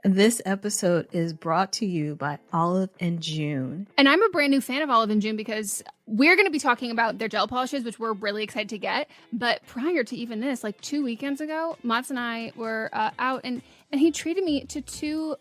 This episode is brought to you by Olive & June. And I'm a brand new fan of Olive & June because we're going to be talking about their gel polishes, which we're really excited to get. But prior to even this, like 2 weekends ago, Mats and I were out and he treated me to 2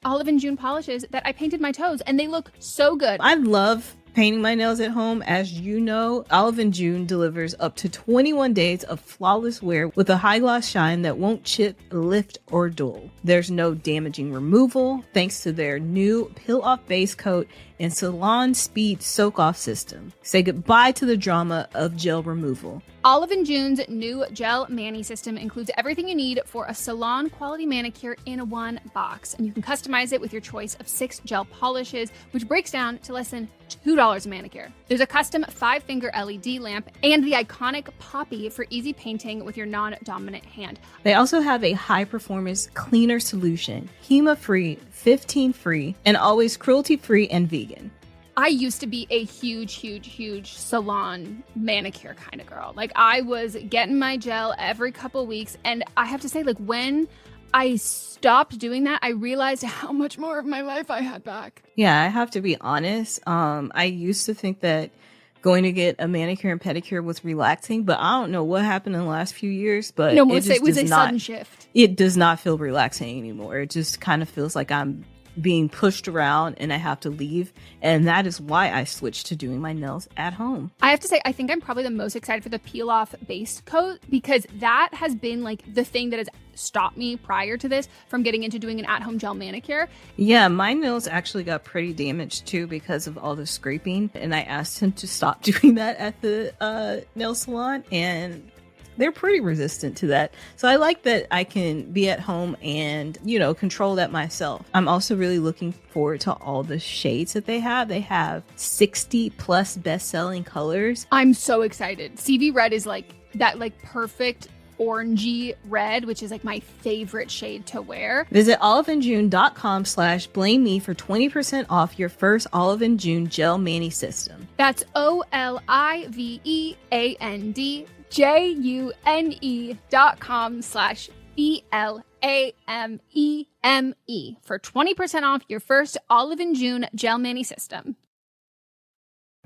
Olive & June polishes that I painted my toes, and they look so good. I love painting my nails at home. As you know, Olive & June delivers up to 21 days of flawless wear with a high gloss shine that won't chip, lift, or dull. There's no damaging removal thanks to their new peel off base coat and salon speed soak off system. Say goodbye to the drama of gel removal. Olive & June's new gel mani system includes everything you need for a salon quality manicure in one box, and you can customize it with your choice of 6 gel polishes, which breaks down to less than $2 a manicure. There's a custom 5-finger LED lamp and the iconic poppy for easy painting with your non-dominant hand. They also have a high-performance cleaner solution, HEMA-free, 15-free, and always cruelty-free and vegan. I used to be a huge salon manicure kind of girl. Like, I was getting my gel every couple weeks, and I have to say, like, when I stopped doing that, I realized how much more of my life I had back. Yeah, I have to be honest. I used to think that going to get a manicure and pedicure was relaxing, but I don't know what happened in the last few years, but it was a sudden shift. It does not feel relaxing anymore. It just kind of feels like I'm being pushed around and I have to leave. And that is why I switched to doing my nails at home. I have to say, I think I'm probably the most excited for the peel off base coat, because that has been like the thing that has stopped me prior to this from getting into doing an at-home gel manicure. Yeah, my nails actually got pretty damaged too because of all the scraping. And I asked him to stop doing that at the nail salon, and they're pretty resistant to that. So I like that I can be at home and, control that myself. I'm also really looking forward to all the shades that they have. They have 60 plus best-selling colors. I'm so excited. CV red is like that, like perfect orangey red, which is like my favorite shade to wear. Visit oliveandjune.com/blame me for 20% off your first Olive & June gel mani system. That's OLIVEAND.com/BLAMEME for 20% off your first Olive & June gel mani system.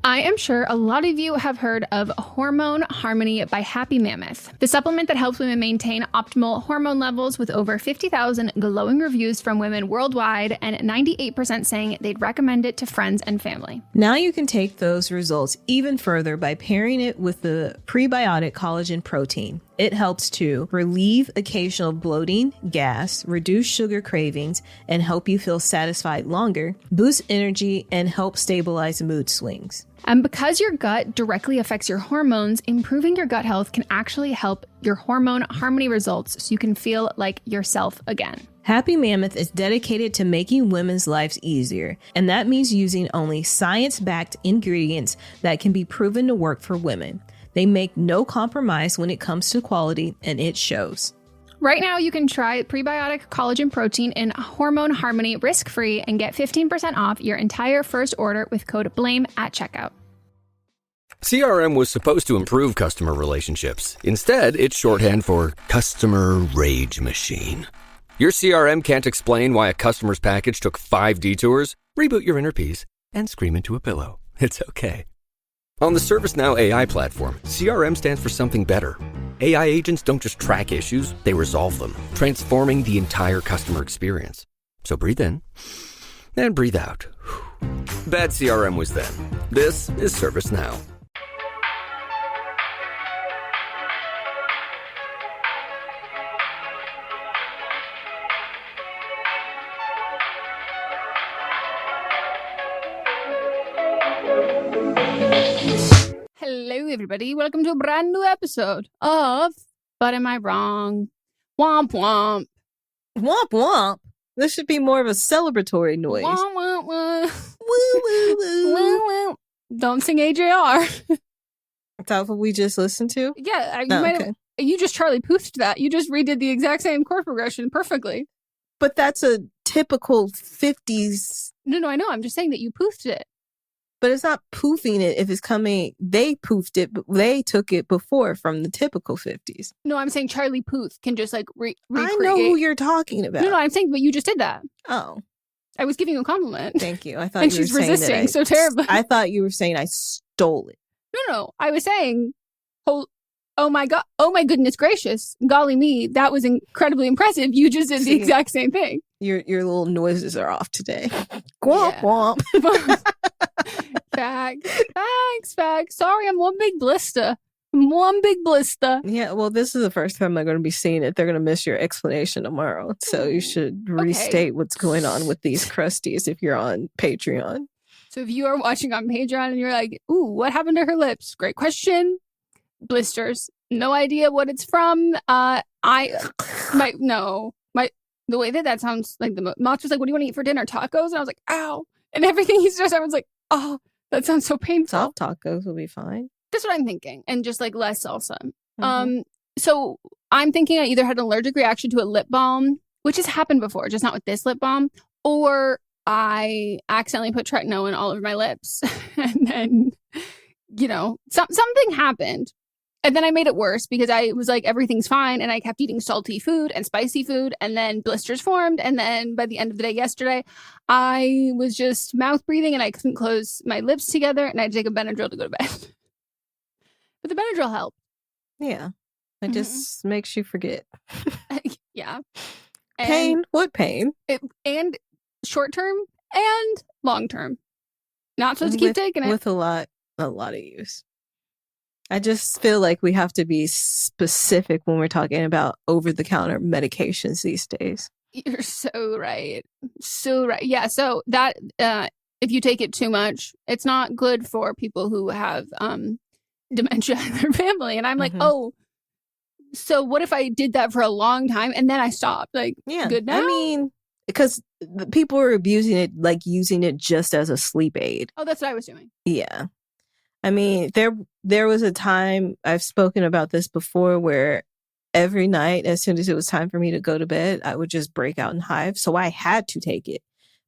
I am sure a lot of you have heard of Hormone Harmony by Happy Mammoth, the supplement that helps women maintain optimal hormone levels, with over 50,000 glowing reviews from women worldwide and 98% saying they'd recommend it to friends and family. Now you can take those results even further by pairing it with the prebiotic collagen protein. It helps to relieve occasional bloating, gas, reduce sugar cravings, and help you feel satisfied longer, boost energy, and help stabilize mood swings. And because your gut directly affects your hormones, improving your gut health can actually help your hormone harmony results so you can feel like yourself again. Happy Mammoth is dedicated to making women's lives easier, and that means using only science-backed ingredients that can be proven to work for women. They make no compromise when it comes to quality, and it shows. Right now, you can try prebiotic collagen protein in Hormone Harmony risk-free and get 15% off your entire first order with code BLAME at checkout. CRM was supposed to improve customer relationships. Instead, it's shorthand for Customer Rage Machine. Your CRM can't explain why a customer's package took 5 detours? Reboot your inner peace and scream into a pillow. It's okay. On the ServiceNow AI platform, CRM stands for something better. AI agents don't just track issues, they resolve them, transforming the entire customer experience. So breathe in and breathe out. Bad CRM was then. This is ServiceNow. Hello, everybody. Welcome to a brand new episode of But Am I Wrong? Womp womp. Womp womp. This should be more of a celebratory noise. Womp womp womp. Woo woo woo. Womp womp. Don't sing AJR. That's what we just listened to? Yeah, you just Charlie Puathed that. You just redid the exact same chord progression perfectly. But that's a typical 50s. No, I know. I'm just saying that you Puathed it. But it's not poofing it if it's coming. They poofed it, but they took it before from the typical 50s. No, I'm saying Charlie Puth can just like recreate. I know who you're talking about. No, I'm saying, but you just did that. Oh. I was giving you a compliment. Thank you. I thought and you were she's saying resisting that so terribly. I thought you were saying I stole it. No. I was saying, oh my God. Oh my goodness gracious. Golly me. That was incredibly impressive. You just did the exact same thing. Your little noises are off today. Gwomp, gwomp. Facts. Sorry, I'm one big blister. Yeah, well, this is the first time I'm going to be seeing it. They're going to miss your explanation tomorrow. So you should restate what's going on with these crusties if you're on Patreon. So if you are watching on Patreon and you're like, ooh, what happened to her lips? Great question. Blisters. No idea what it's from. The way that sounds like Mox was like, what do you want to eat for dinner? Tacos? And I was like, ow. And everything he said, I was like, oh, that sounds so painful. Soft tacos will be fine. That's what I'm thinking. And just like less salsa. So I'm thinking I either had an allergic reaction to a lip balm, which has happened before, just not with this lip balm, or I accidentally put tretinoin all over my lips. And then, something happened. And then I made it worse because I was like, everything's fine. And I kept eating salty food and spicy food. And then blisters formed. And then by the end of the day yesterday, I was just mouth breathing and I couldn't close my lips together. And I had to take a Benadryl to go to bed. But the Benadryl helped. Yeah. It just makes you forget. Yeah. Pain? What pain? And short term and long term. Not supposed to keep taking it. With a lot of use. I just feel like we have to be specific when we're talking about over-the-counter medications these days. You're so right. So right. Yeah. So that if you take it too much, it's not good for people who have dementia in their family. And I'm like, oh, so what if I did that for a long time and then I stopped? Like, good now? I mean, because people are abusing it, like using it just as a sleep aid. Oh, that's what I was doing. Yeah. I mean, there was a time, I've spoken about this before, where every night, as soon as it was time for me to go to bed, I would just break out in hives. So I had to take it.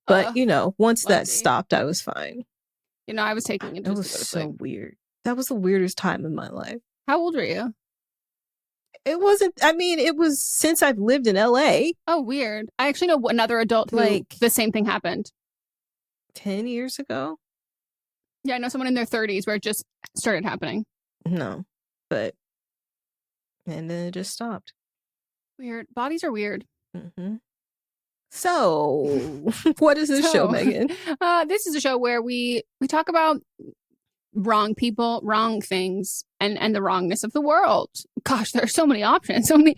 But, once that stopped, I was fine. I was taking it. It was so weird. That was the weirdest time in my life. How old were you? It was since I've lived in LA. Oh, weird. I actually know another adult who the same thing happened. 10 years ago? Yeah, I know someone in their 30s where it just started happening. No, and then it just stopped. Weird. Bodies are weird. Mm-hmm. So, what is this show, Megan? This is a show where we talk about wrong people, wrong things, and the wrongness of the world. Gosh, there are so many options, so many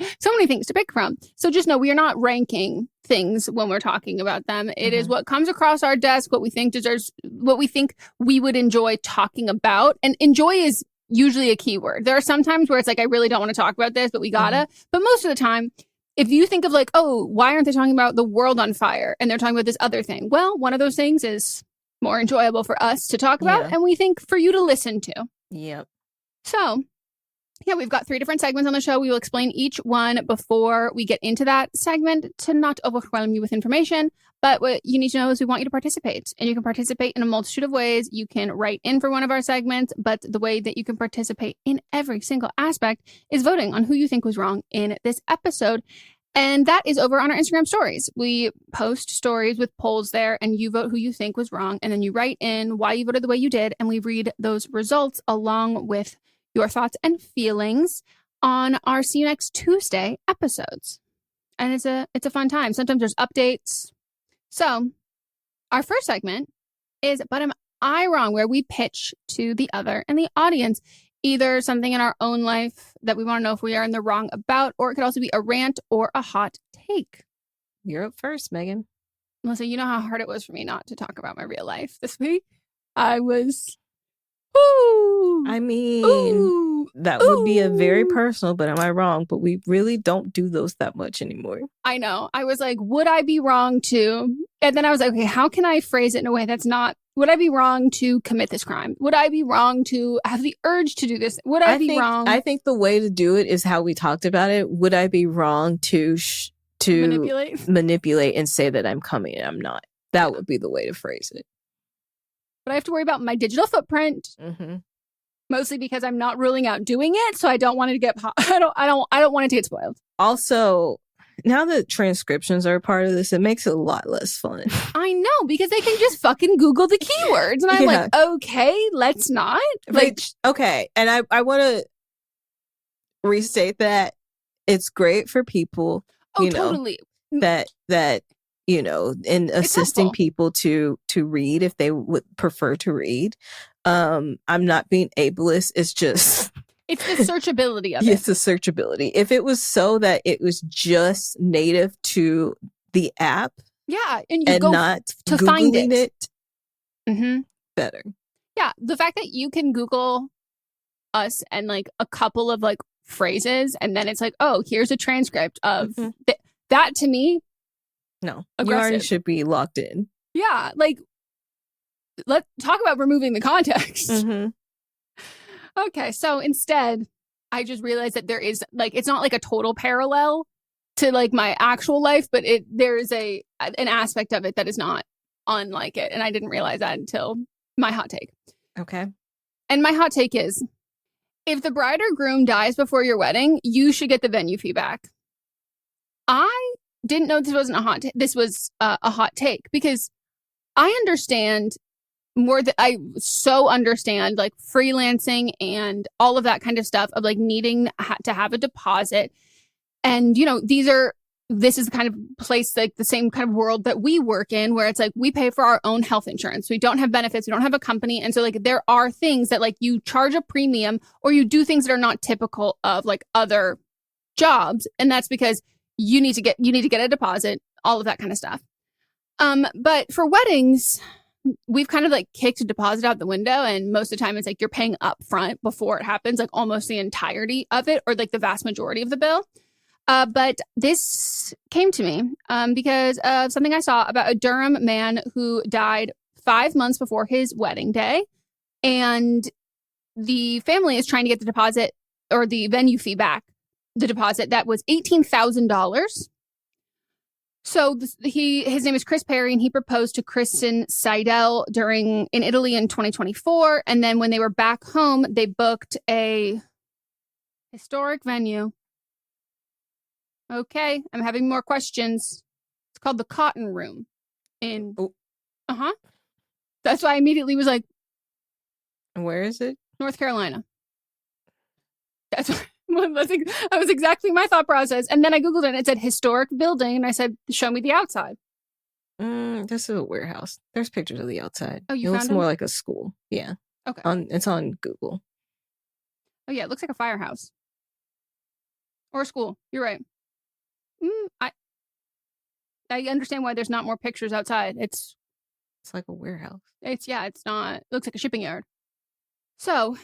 things to pick from. So just know we are not ranking things when we're talking about them. It is what comes across our desk, what we think deserves, what we think we would enjoy talking about. And enjoy is usually a key word. There are some times where it's like, I really don't want to talk about this, but we gotta. But most of the time, if you think of like, oh, why aren't they talking about the world on fire? And they're talking about this other thing. Well, one of those things is more enjoyable for us to talk about, and we think for you to listen to. Yep. So, we've got 3 different segments on the show. We will explain each one before we get into that segment to not overwhelm you with information. But what you need to know is we want you to participate. And you can participate in a multitude of ways. You can write in for one of our segments, but the way that you can participate in every single aspect is voting on who you think was wrong in this episode. And that is over on our Instagram stories. We post stories with polls there, and you vote who you think was wrong. And then you write in why you voted the way you did. And we read those results along with your thoughts and feelings on our See You Next Tuesday episodes. And it's a fun time. Sometimes there's updates. So our first segment is But Am I Wrong? Where we pitch to the other and the audience either something in our own life that we want to know if we are in the wrong about, or it could also be a rant or a hot take. You're up first, Megan. Melissa, you know how hard it was for me not to talk about my real life this week? I was... that would be a very personal, but am I wrong? But we really don't do those that much anymore. I know. I was like, would I be wrong to? And then I was like, okay, how can I phrase it in a way that's not, would I be wrong to commit this crime? Would I be wrong to have the urge to do this? Would I be wrong? I think the way to do it is how we talked about it. Would I be wrong to manipulate and say that I'm coming and I'm not? That would be the way to phrase it. but I have to worry about my digital footprint. Mm-hmm. Mostly because I'm not ruling out doing it, so I don't want it to get. I don't want it to get spoiled. Also, now that transcriptions are a part of this, it makes it a lot less fun. I know, because they can just fucking Google the keywords, and I'm like, okay, let's not. Like, okay, and I want to restate that it's great for people. Totally. That in assisting people to read if they would prefer to read. I'm not being ableist. It's just it's the searchability of it. It's the searchability. If it was so that it was just native to the app, and you go not to Googling find it, better. Yeah, the fact that you can Google us and like a couple of like phrases, and then it's like, oh, here's a transcript of that. To me, no, aggressive. You already should be locked in. Yeah, like, let's talk about removing the context. Okay, so instead, I just realized that there is, like, it's not like a total parallel to, like, my actual life, but there is an aspect of it that is not unlike it, and I didn't realize that until my hot take. Okay. And my hot take is, if the bride or groom dies before your wedding, you should get the venue fee back. I didn't know this wasn't a hot this was a hot take, because I understand more than I so understand like freelancing and all of that kind of stuff of like needing to have a deposit. And, this is the kind of place, like the same kind of world that we work in, where it's like we pay for our own health insurance. We don't have benefits. We don't have a company. And so like there are things that like you charge a premium or you do things that are not typical of like other jobs. And that's because you need to get a deposit, all of that kind of stuff. But for weddings, we've kind of like kicked a deposit out the window, and most of the time it's like you're paying up front before it happens, like almost the entirety of it, or like the vast majority of the bill. But this came to me because of something I saw about a Durham man who died 5 months before his wedding day, and the family is trying to get the deposit or the venue fee back. The deposit that was $18,000. So his name is Chris Perry, and he proposed to Kristen Seidel in Italy in 2024. And then when they were back home, they booked a historic venue. Okay, I'm having more questions. It's called the Cotton Room That's why I immediately was like, where is it? North Carolina. That's why. That was exactly my thought process. And then I Googled it and it said historic building. And I said, show me the outside. This is a warehouse. There's pictures of the outside. Oh, you it found looks them? more like a school. Yeah. Okay. It's on Google. Oh, yeah. It looks like a firehouse. Or a school. You're right. I understand why there's not more pictures outside. It's like a warehouse. It's not. It looks like a shipping yard. So,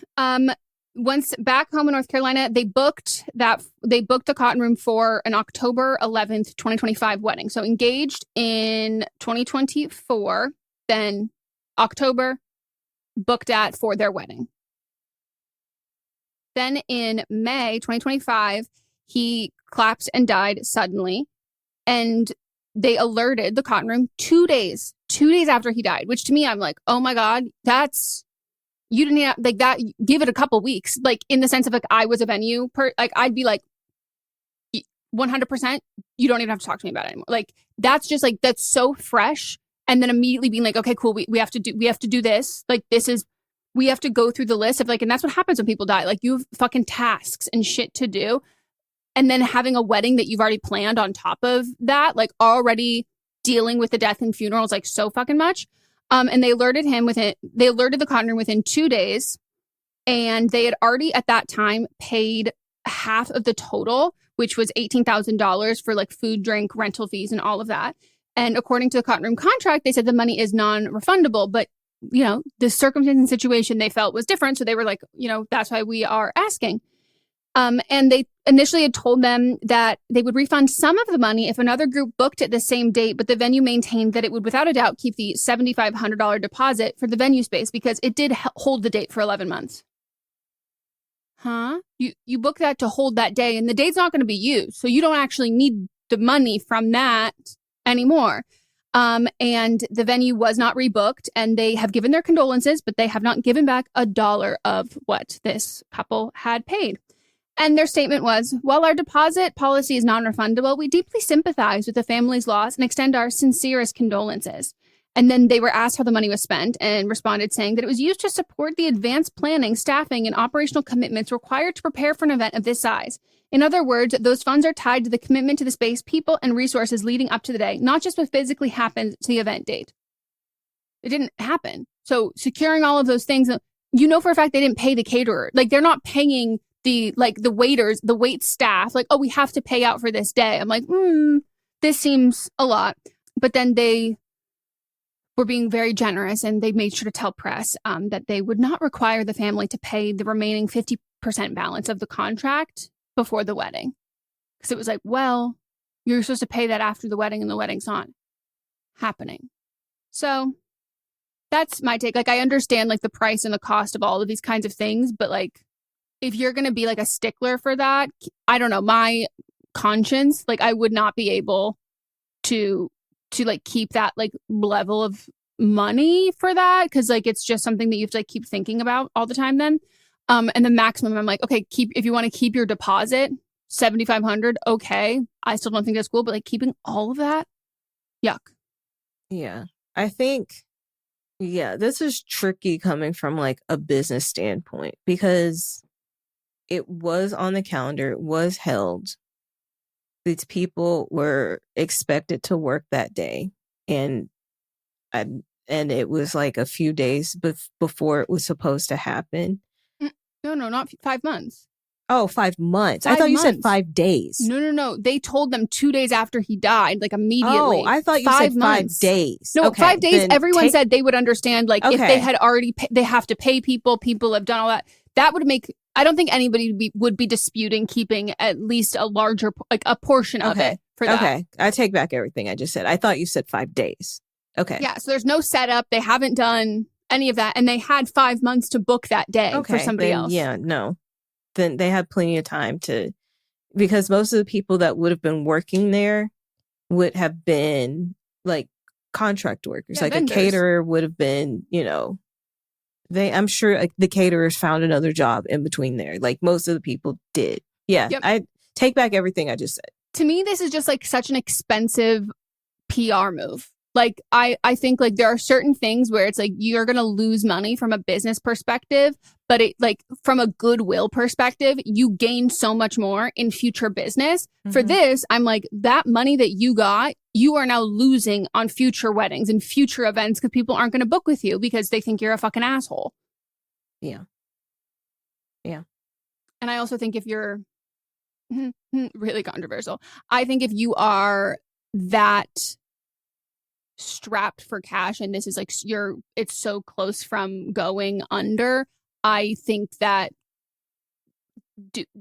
once back home in North Carolina, they booked the Cotton Room for an October 11th, 2025 wedding. So engaged in 2024, then October booked for their wedding. Then in May 2025, he collapsed and died suddenly. And they alerted the Cotton Room 2 days after he died, which to me, I'm like, oh my God, you didn't have, like that, give it a couple weeks, like in the sense of like, I was a venue I'd be like 100%, you don't even have to talk to me about it anymore. Like, that's just like, that's so fresh. And then immediately being like, okay, cool. We have to do this. Like, we have to go through the list of like, and that's what happens when people die. Like, you have fucking tasks and shit to do. And then having a wedding that you've already planned on top of that, like already dealing with the death and funerals, like so fucking much. And they alerted the Cotton Room within 2 days. And they had already at that time paid half of the total, which was $18,000 for like food, drink, rental fees, and all of that. And according to the Cotton Room contract, they said the money is non-refundable, but the circumstance and situation they felt was different. So they were like, that's why we are asking. And they initially had told them that they would refund some of the money if another group booked at the same date, but the venue maintained that it would without a doubt keep the $7,500 deposit for the venue space because it did hold the date for 11 months. Huh? You book that to hold that day, and the date's not going to be used, so you don't actually need the money from that anymore. And the venue was not rebooked, and they have given their condolences, but they have not given back $1 of what this couple had paid. And their statement was, while our deposit policy is non-refundable, we deeply sympathize with the family's loss and extend our sincerest condolences. And then they were asked how the money was spent and responded saying that it was used to support the advanced planning, staffing, and operational commitments required to prepare for an event of this size. In other words, those funds are tied to the commitment to the space, people, and resources leading up to the day, not just what physically happened to the event date. It didn't happen. So securing all of those things, you know for a fact they didn't pay the caterer. Like, they're not paying the waiters, the wait staff. Like, oh, we have to pay out for this day. I'm like, this seems a lot. But then they were being very generous, and they made sure to tell press that they would not require the family to pay the remaining 50% balance of the contract before the wedding. Because it was like, well, you're supposed to pay that after the wedding, and the wedding's not happening. So that's my take. Like, I understand like the price and the cost of all of these kinds of things, but like, if you're going to be like a stickler for that, I don't know, my conscience, like I would not be able to like keep that like level of money for that. Cause like, it's just something that you have to like keep thinking about all the time then. And the maximum, I'm like, okay, if you want to keep your deposit, $7,500. Okay. I still don't think that's cool, but like keeping all of that, yuck. Yeah. I think, this is tricky coming from like a business standpoint, because it was on the calendar, it was held. These people were expected to work that day, and it was like a few days before it was supposed to happen. No, not 5 months. Oh, 5 months. I thought you said 5 days. No. They told them 2 days after he died, like immediately. Oh, I thought you said 5 days. No, okay, 5 days. Everyone said they would understand. Like if they had already, they have to pay people. People have done all that. That would make. I don't think anybody would be disputing keeping at least a larger, like a portion of it for that. Okay, I take back everything I just said. I thought you said 5 days. Okay. Yeah, so there's no setup. They haven't done any of that, and they had 5 months to book that day for somebody else. Yeah, no. Then they had plenty of time because most of the people that would have been working there would have been like contract workers. Like vendors. A caterer would have been, I'm sure like, the caterers found another job in between there. Like most of the people did. Yeah. Yep. I take back everything I just said. To me, this is just like such an expensive PR move. Like, I think like there are certain things where it's like you're going to lose money from a business perspective, but it like from a goodwill perspective, you gain so much more in future business. Mm-hmm. For this, I'm like, that money that you got, you are now losing on future weddings and future events because people aren't going to book with you because they think you're a fucking asshole. Yeah. Yeah. And I also think if you're really controversial, I think if you are that strapped for cash and this is like it's so close from going under, I think that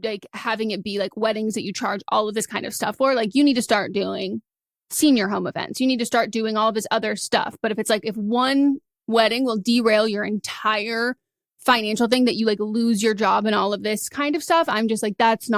like having it be like weddings that you charge all of this kind of stuff for, like you need to start doing senior home events, you need to start doing all of this other stuff. But if it's like if one wedding will derail your entire financial thing, that you like lose your job and all of this kind of stuff, I'm just like, that's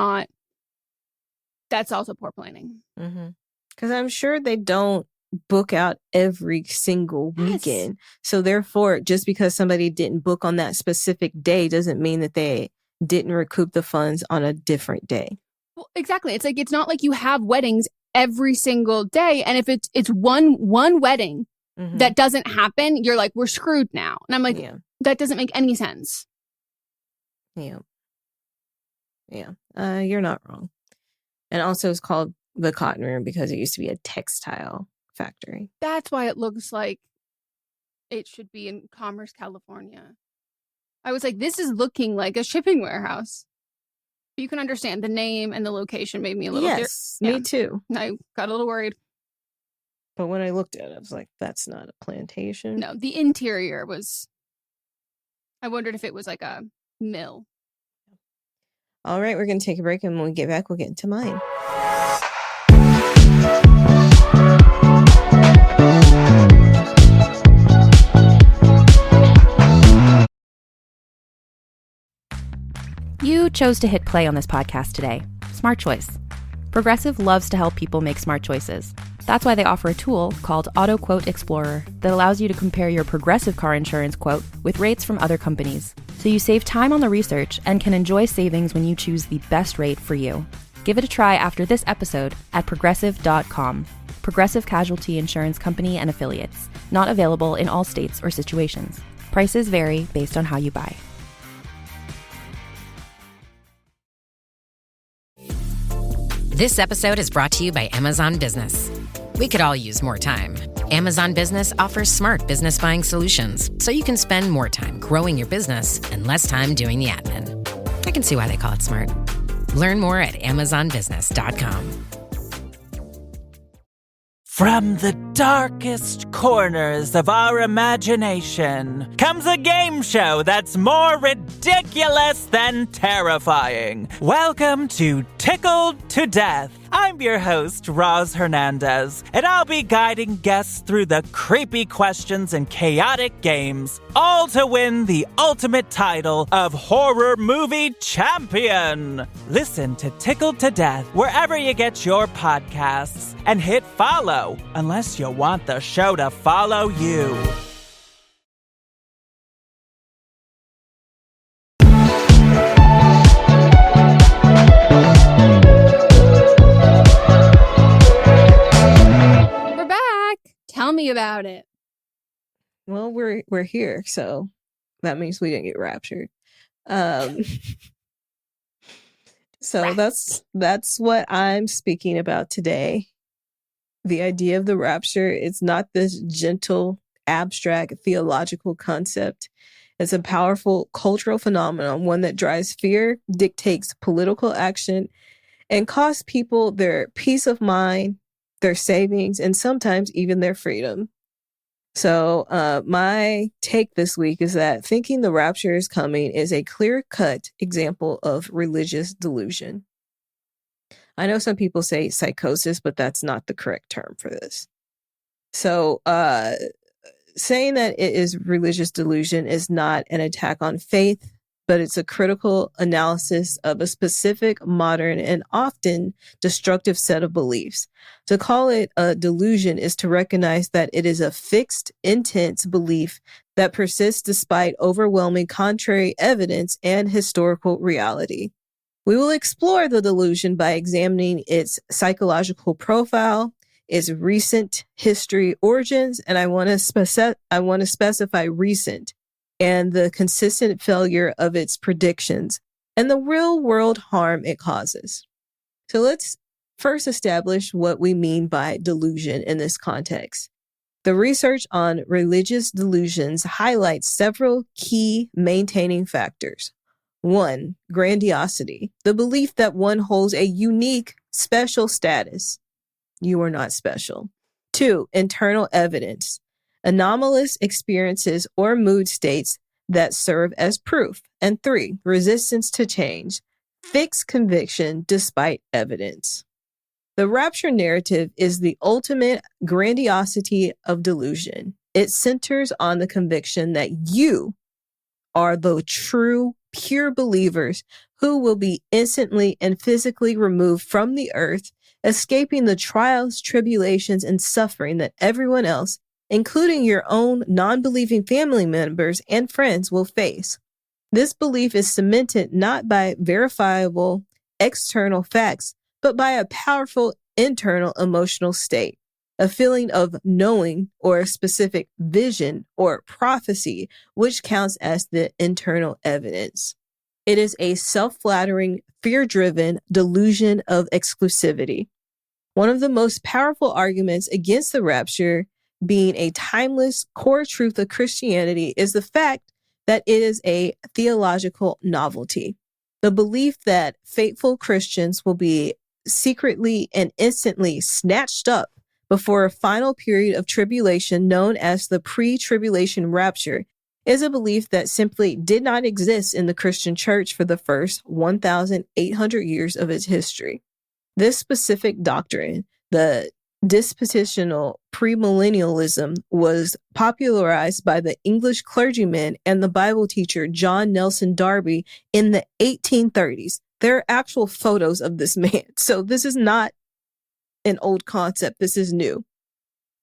also poor planning. Because I'm sure they don't book out every single weekend. So therefore, just because somebody didn't book on that specific day doesn't mean that they didn't recoup the funds on a different day. Well, exactly. It's like, it's not like you have weddings every single day. And if it's one wedding that doesn't happen, you're like, we're screwed now. And I'm like, that doesn't make any sense. Yeah. You're not wrong. And also it's called the Cotton Room because it used to be a textile factory. That's why it looks like it should be in Commerce, California. I was like, this is looking like a shipping warehouse. But you can understand the name and the location made me a little me too. I got a little worried. But when I looked at it, I was like, that's not a plantation. No, the interior was, I wondered if it was like a mill. All right, we're going to take a break, and when we get back, we'll get into mine. You chose to hit play on this podcast today. Smart choice. Progressive loves to help people make smart choices. That's why they offer a tool called Auto Quote Explorer that allows you to compare your Progressive car insurance quote with rates from other companies. So you save time on the research and can enjoy savings when you choose the best rate for you. Give it a try after this episode at progressive.com. Progressive Casualty Insurance Company and Affiliates. Not available in all states or situations. Prices vary based on how you buy. This episode is brought to you by Amazon Business. We could all use more time. Amazon Business offers smart business buying solutions, so you can spend more time growing your business and less time doing the admin. I can see why they call it smart. Learn more at amazonbusiness.com. From the darkest corners of our imagination comes a game show that's more ridiculous than terrifying. Welcome to Tickled to Death. I'm your host, Roz Hernandez, and I'll be guiding guests through the creepy questions and chaotic games, all to win the ultimate title of Horror Movie Champion. Listen to Tickled to Death wherever you get your podcasts, and hit follow unless you want the show to follow you. Tell me about it. Well, we're here, so that means we didn't get raptured. So that's what I'm speaking about today. The idea of the rapture is not this gentle, abstract theological concept. It's a powerful cultural phenomenon, one that drives fear, dictates political action, and costs people their peace of mind, their savings, and sometimes even their freedom. So my take this week is that thinking the rapture is coming is a clear-cut example of religious delusion. I know some people say psychosis, but that's not the correct term for this. So saying that it is religious delusion is not an attack on faith, but it's a critical analysis of a specific, modern, and often destructive set of beliefs. To call it a delusion is to recognize that it is a fixed, intense belief that persists despite overwhelming contrary evidence and historical reality. We will explore the delusion by examining its psychological profile, its recent history origins, and I want to specify recent, and the consistent failure of its predictions, and the real-world harm it causes. So let's first establish what we mean by delusion in this context. The research on religious delusions highlights several key maintaining factors. 1, grandiosity, the belief that one holds a unique, special status. You are not special. 2, internal evidence, anomalous experiences or mood states that serve as proof. And 3, resistance to change, fixed conviction despite evidence. The rapture narrative is the ultimate grandiosity of delusion. It centers on the conviction that you are the true, pure believers who will be instantly and physically removed from the earth, escaping the trials, tribulations, and suffering that everyone else, including your own non-believing family members and friends, will face. This belief is cemented not by verifiable external facts, but by a powerful internal emotional state, a feeling of knowing or a specific vision or prophecy, which counts as the internal evidence. It is a self-flattering, fear-driven delusion of exclusivity. One of the most powerful arguments against the rapture being a timeless core truth of Christianity is the fact that it is a theological novelty. The belief that faithful Christians will be secretly and instantly snatched up before a final period of tribulation known as the pre-tribulation rapture is a belief that simply did not exist in the Christian church for the first 1,800 years of its history. This specific doctrine, the dispensational premillennialism, was popularized by the English clergyman and the Bible teacher John Nelson Darby in the 1830s. There are actual photos of this man. So this is not an old concept. This is new.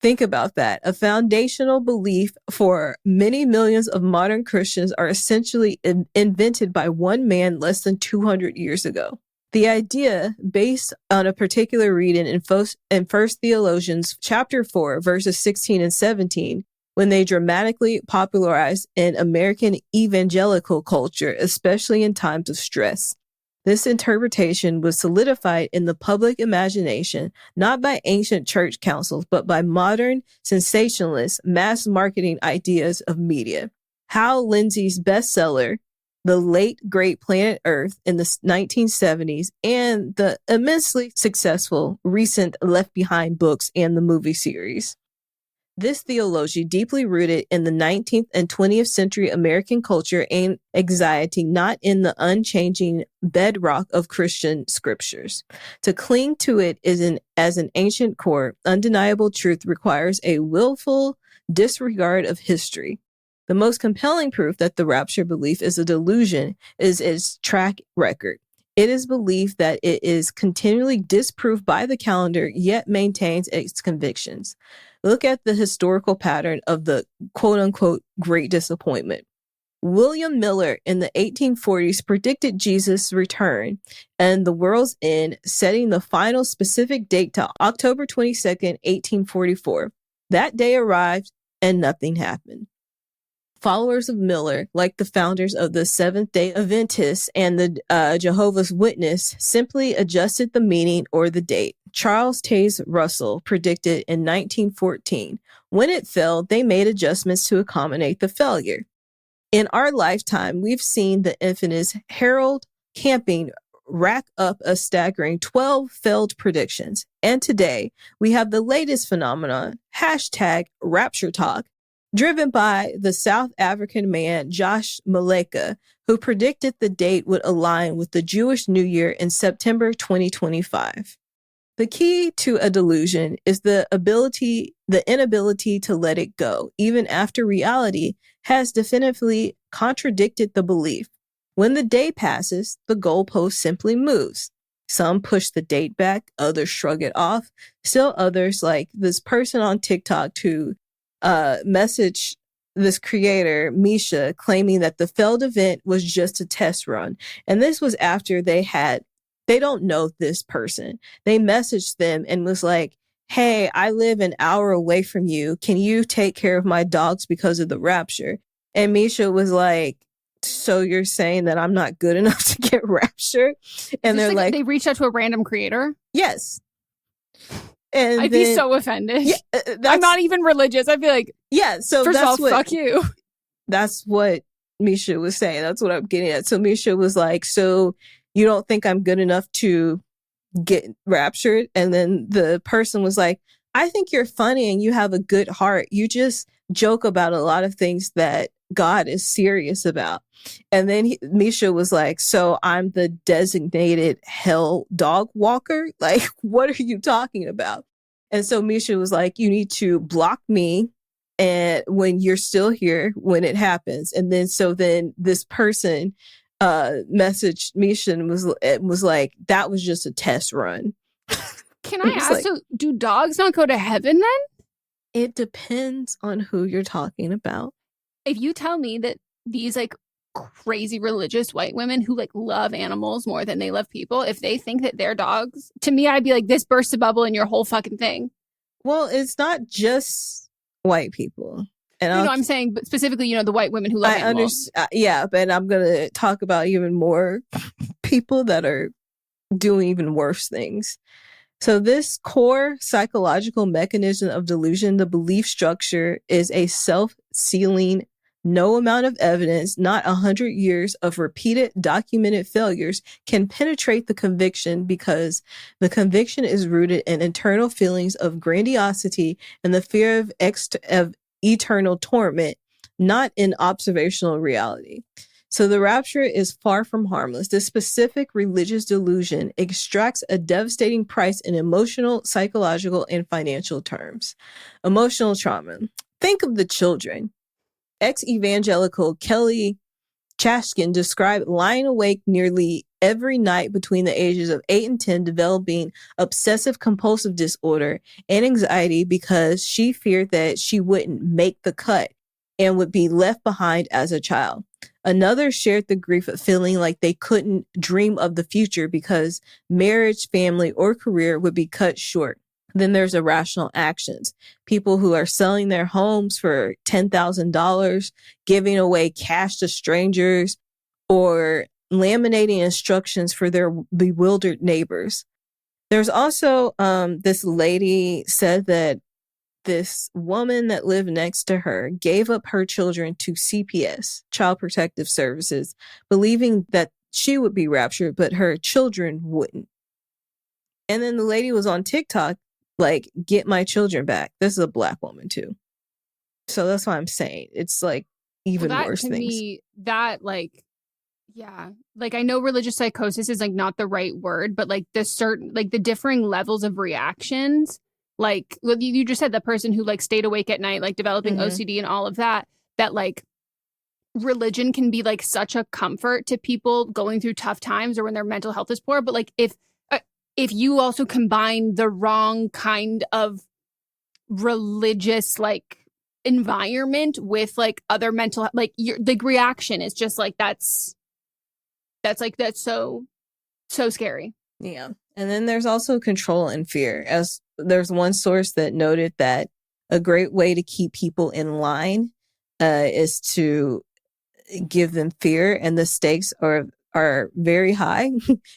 Think about that. A foundational belief for many millions of modern Christians are essentially invented by one man less than 200 years ago. The idea, based on a particular reading in First Thessalonians chapter 4, verses 16 and 17, when they dramatically popularized in American evangelical culture, especially in times of stress. This interpretation was solidified in the public imagination, not by ancient church councils, but by modern sensationalist mass marketing ideas of media. Hal Lindsey's bestseller, The Late Great Planet Earth in the 1970s, and the immensely successful recent Left Behind books and the movie series. This theology, deeply rooted in the 19th and 20th century American culture, aimed anxiety not in the unchanging bedrock of Christian scriptures. To cling to it as an ancient core, undeniable truth requires a willful disregard of history. The most compelling proof that the rapture belief is a delusion is its track record. It is believed that it is continually disproved by the calendar, yet maintains its convictions. Look at the historical pattern of the quote-unquote Great Disappointment. William Miller in the 1840s predicted Jesus' return and the world's end, setting the final specific date to October 22nd, 1844. That day arrived and nothing happened. Followers of Miller, like the founders of the Seventh-day Adventists and the Jehovah's Witness, simply adjusted the meaning or the date. Charles Taze Russell predicted in 1914. When it failed, they made adjustments to accommodate the failure. In our lifetime, we've seen the infamous Harold Camping rack up a staggering 12 failed predictions. And today, we have the latest phenomenon, #Rapture Talk, driven by the South African man Josh Maleka, who predicted the date would align with the Jewish New Year in September 2025. The key to a delusion is the inability to let it go, even after reality has definitively contradicted the belief. When the day passes, the goalpost simply moves. Some push the date back, others shrug it off. Still others, like this person on TikTok who message this creator, Misha, claiming that the failed event was just a test run. And this was after they don't know this person. They messaged them and was like, hey, I live an hour away from you. Can you take care of my dogs because of the rapture? And Misha was like, so you're saying that I'm not good enough to get rapture? And they're like, they reached out to a random creator? Yes. And I'd be so offended. Yeah, I'm not even religious. I'd be like, yeah, so first of all, fuck you. That's what Misha was saying. That's what I'm getting at. So Misha was like, so you don't think I'm good enough to get raptured? And then the person was like, I think you're funny and you have a good heart. You just joke about a lot of things that God is serious about. And then Misha was like, so I'm the designated hell dog walker? Like, what are you talking about? And so Misha was like, you need to block me and when you're still here, when it happens. And then this person messaged Misha and was like, that was just a test run. Can I ask, so do dogs not go to heaven then? It depends on who you're talking about. If you tell me that these like crazy religious white women who like love animals more than they love people, if they think that they're dogs, to me, I'd be like, this bursts a bubble in your whole fucking thing. Well, it's not just white people. And I'm saying, but specifically, the white women who love animals. Yeah, but I'm going to talk about even more people that are doing even worse things. So this core psychological mechanism of delusion, the belief structure, is a self-sealing, no amount of evidence, not 100 years of repeated documented failures can penetrate the conviction, because the conviction is rooted in internal feelings of grandiosity and the fear of eternal torment, not in observational reality. So the rapture is far from harmless. This specific religious delusion extracts a devastating price in emotional, psychological, and financial terms. Emotional trauma. Think of the children. Ex-evangelical Kelly Chaskin described lying awake nearly every night between the ages of 8 and 10, developing obsessive compulsive disorder and anxiety because she feared that she wouldn't make the cut and would be left behind as a child. Another shared the grief of feeling like they couldn't dream of the future because marriage, family, or career would be cut short. Then there's irrational actions. People who are selling their homes for $10,000, giving away cash to strangers, or laminating instructions for their bewildered neighbors. There's also this lady said that this woman that lived next to her gave up her children to CPS, Child Protective Services, believing that she would be raptured, but her children wouldn't. And then the lady was on TikTok, like, get my children back. This is a Black woman too. So that's why I'm saying it's like even worse things. Me, that like, yeah, like I know religious psychosis is like not the right word, but like the certain, like the differing levels of reactions, like you just said, the person who like stayed awake at night, like developing OCD and all of that, that like religion can be like such a comfort to people going through tough times or when their mental health is poor. But like if you also combine the wrong kind of religious like environment with like other mental, like your the reaction is just like that's so scary. Yeah. And then there's also control and fear. As there's one source that noted that a great way to keep people in line is to give them fear, and the stakes are very high,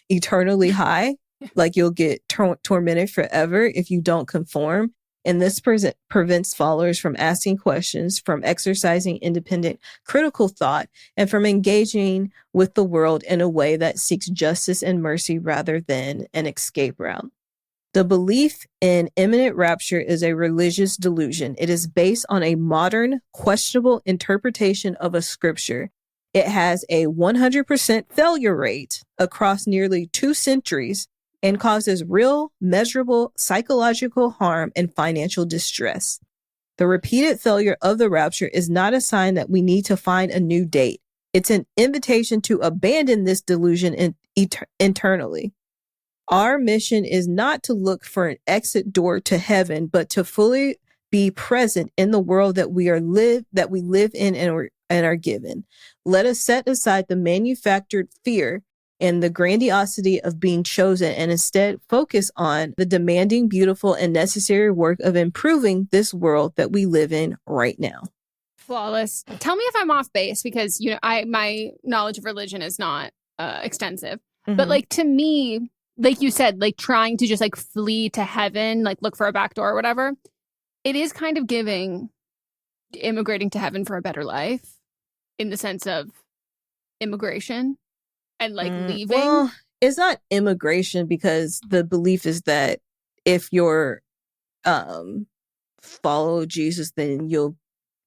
eternally high. Like you'll get tormented forever if you don't conform. And this prevents followers from asking questions, from exercising independent critical thought, and from engaging with the world in a way that seeks justice and mercy rather than an escape route. The belief in imminent rapture is a religious delusion. It is based on a modern, questionable interpretation of a scripture. It has a 100% failure rate across nearly 2 centuries and causes real, measurable psychological harm and financial distress. The repeated failure of the rapture is not a sign that we need to find a new date. It's an invitation to abandon this delusion internally. Our mission is not to look for an exit door to heaven, but to fully be present in the world that we live in and are given. Let us set aside the manufactured fear and the grandiosity of being chosen, and instead focus on the demanding, beautiful, and necessary work of improving this world that we live in right now. Flawless. Tell me if I'm off base, because my knowledge of religion is not extensive. But like to me, like you said, like trying to just like flee to heaven, like look for a back door or whatever, it is kind of giving immigrating to heaven for a better life in the sense of immigration. And like leaving? Well, it's not immigration, because the belief is that if you're follow Jesus, then you'll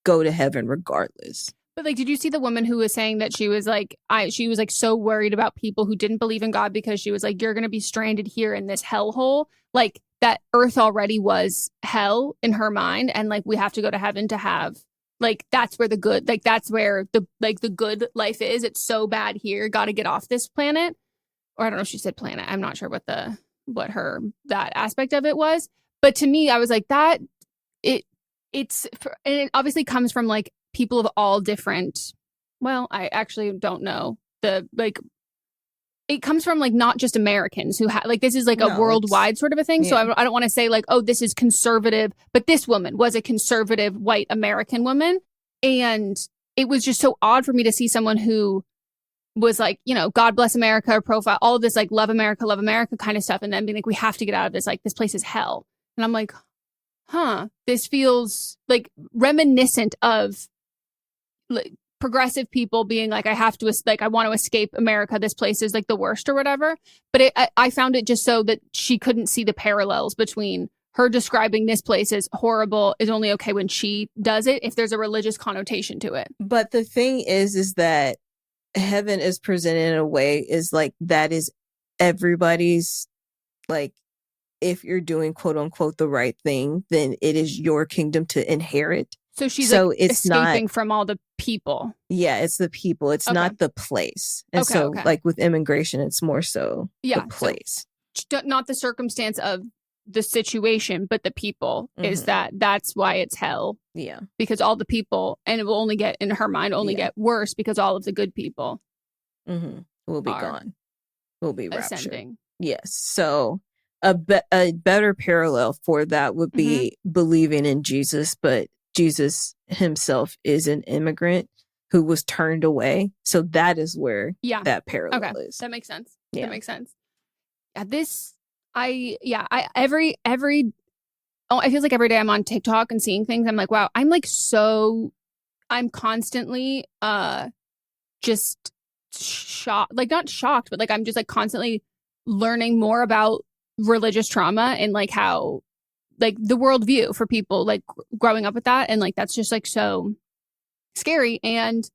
go to heaven regardless. But like, did you see the woman who was saying that she was like so worried about people who didn't believe in God, because she was like, you're going to be stranded here in this hellhole. Like that earth already was hell in her mind. And like, we have to go to heaven to have, like, that's where the good, like, that's where the good life is. It's so bad here. Got to get off this planet. Or I don't know if she said planet. I'm not sure what that aspect of it was. But to me, I was like, and it obviously comes from like people of all different, well, I actually don't know it comes from like not just Americans who like this is like a worldwide sort of a thing. Yeah. So I don't want to say like, oh, this is conservative, but this woman was a conservative white American woman. And it was just so odd for me to see someone who was like, God bless America profile, all of this like love America kind of stuff. And then being like, we have to get out of this. Like, this place is hell. And I'm like, this feels like reminiscent of like progressive people being like, I want to escape America. This place is like the worst or whatever. But I found it just so that she couldn't see the parallels between her describing this place as horrible is only okay when she does it, if there's a religious connotation to it. But the thing is that heaven is presented in a way is like, that is everybody's, like, if you're doing quote unquote the right thing, then it is your kingdom to inherit. So she's So like it's escaping not, from all the people. yeah, it's the people. It's Okay. not the place. And Okay, so okay. like with immigration, it's more so Yeah, the so- place. Not the circumstance of the situation, but the people is Mhm. that's why it's hell, Yeah. because all the people, and it will only get, in her mind, get worse because all of the good people Will be are gone. Will be raptured. ascending. Yes. So a better parallel for that would be believing in Jesus, but Jesus himself is an immigrant who was turned away. So that is where that parallel is. That makes sense. Yeah. That makes sense. I feel like every day I'm on TikTok and seeing things, I'm like, wow, I'm constantly just shocked, like not shocked, but like I'm just like constantly learning more about religious trauma and like how like the worldview for people like growing up with that, and like that's just like so scary, and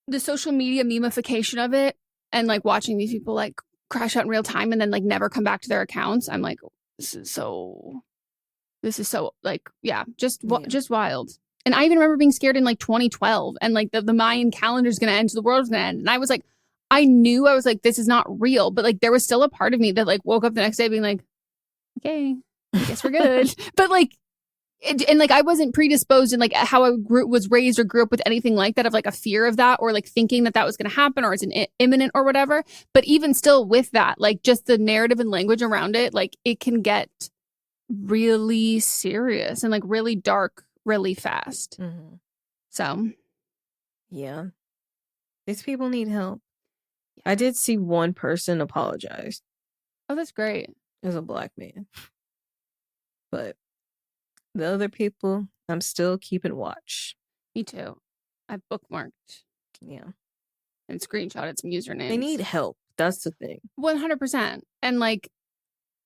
the social media memification of it, and like watching these people like crash out in real time and then like never come back to their accounts. I'm like, this is so like, yeah, just wild. And I even remember being scared in like 2012 and like the Mayan calendar's gonna end, so the world's gonna end, and I was like, I was like, this is not real, but like there was still a part of me that like woke up the next day being like, okay, I guess we're good. But like, and like I wasn't predisposed in like how I was raised or grew up with anything like that, of like a fear of that or like thinking that was going to happen or it's an imminent or whatever. But even still with that, like just the narrative and language around it, like it can get really serious and like really dark really fast. So yeah, these people need help. I did see one person apologize. Oh, that's great. As a Black man. But the other people, I'm still keeping watch. Me too. I've bookmarked. Yeah. And screenshotted some usernames. They need help. That's the thing. 100%. And like,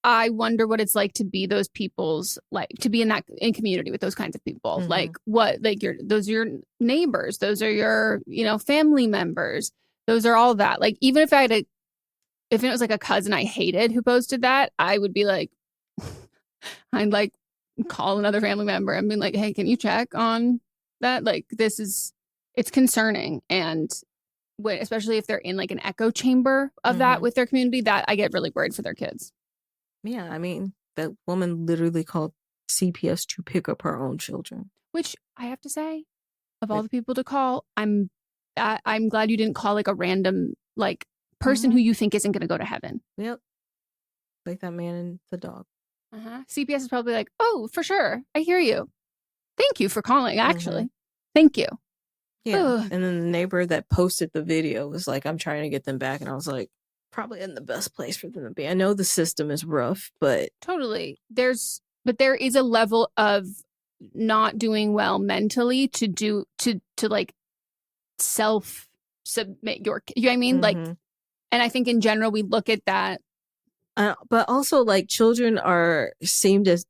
I wonder what it's like to be those people's, like to be in community with those kinds of people. Like what, like those are your neighbors. Those are your, family members. Those are all that. Like, even if if it was like a cousin I hated who posted that, I would be like, I'd like call another family member and be like, hey, can you check on that? Like, it's concerning. And especially if they're in like an echo chamber of that with their community, that I get really worried for their kids. Yeah, I mean, that woman literally called CPS to pick up her own children. Which I have to say, of all the people to call, I'm glad you didn't call like a random like person who you think isn't going to go to heaven. Yep. Like that man and the dog. CPS is probably like, oh, for sure. I hear you. Thank you for calling, actually. Thank you. Yeah. Ugh. And then the neighbor that posted the video was like, I'm trying to get them back. And I was like, probably in the best place for them to be. I know the system is rough, but totally. There is a level of not doing well mentally to like self submit your, you know what I mean? Like, and I think in general we look at that. But also, like, children are deemed as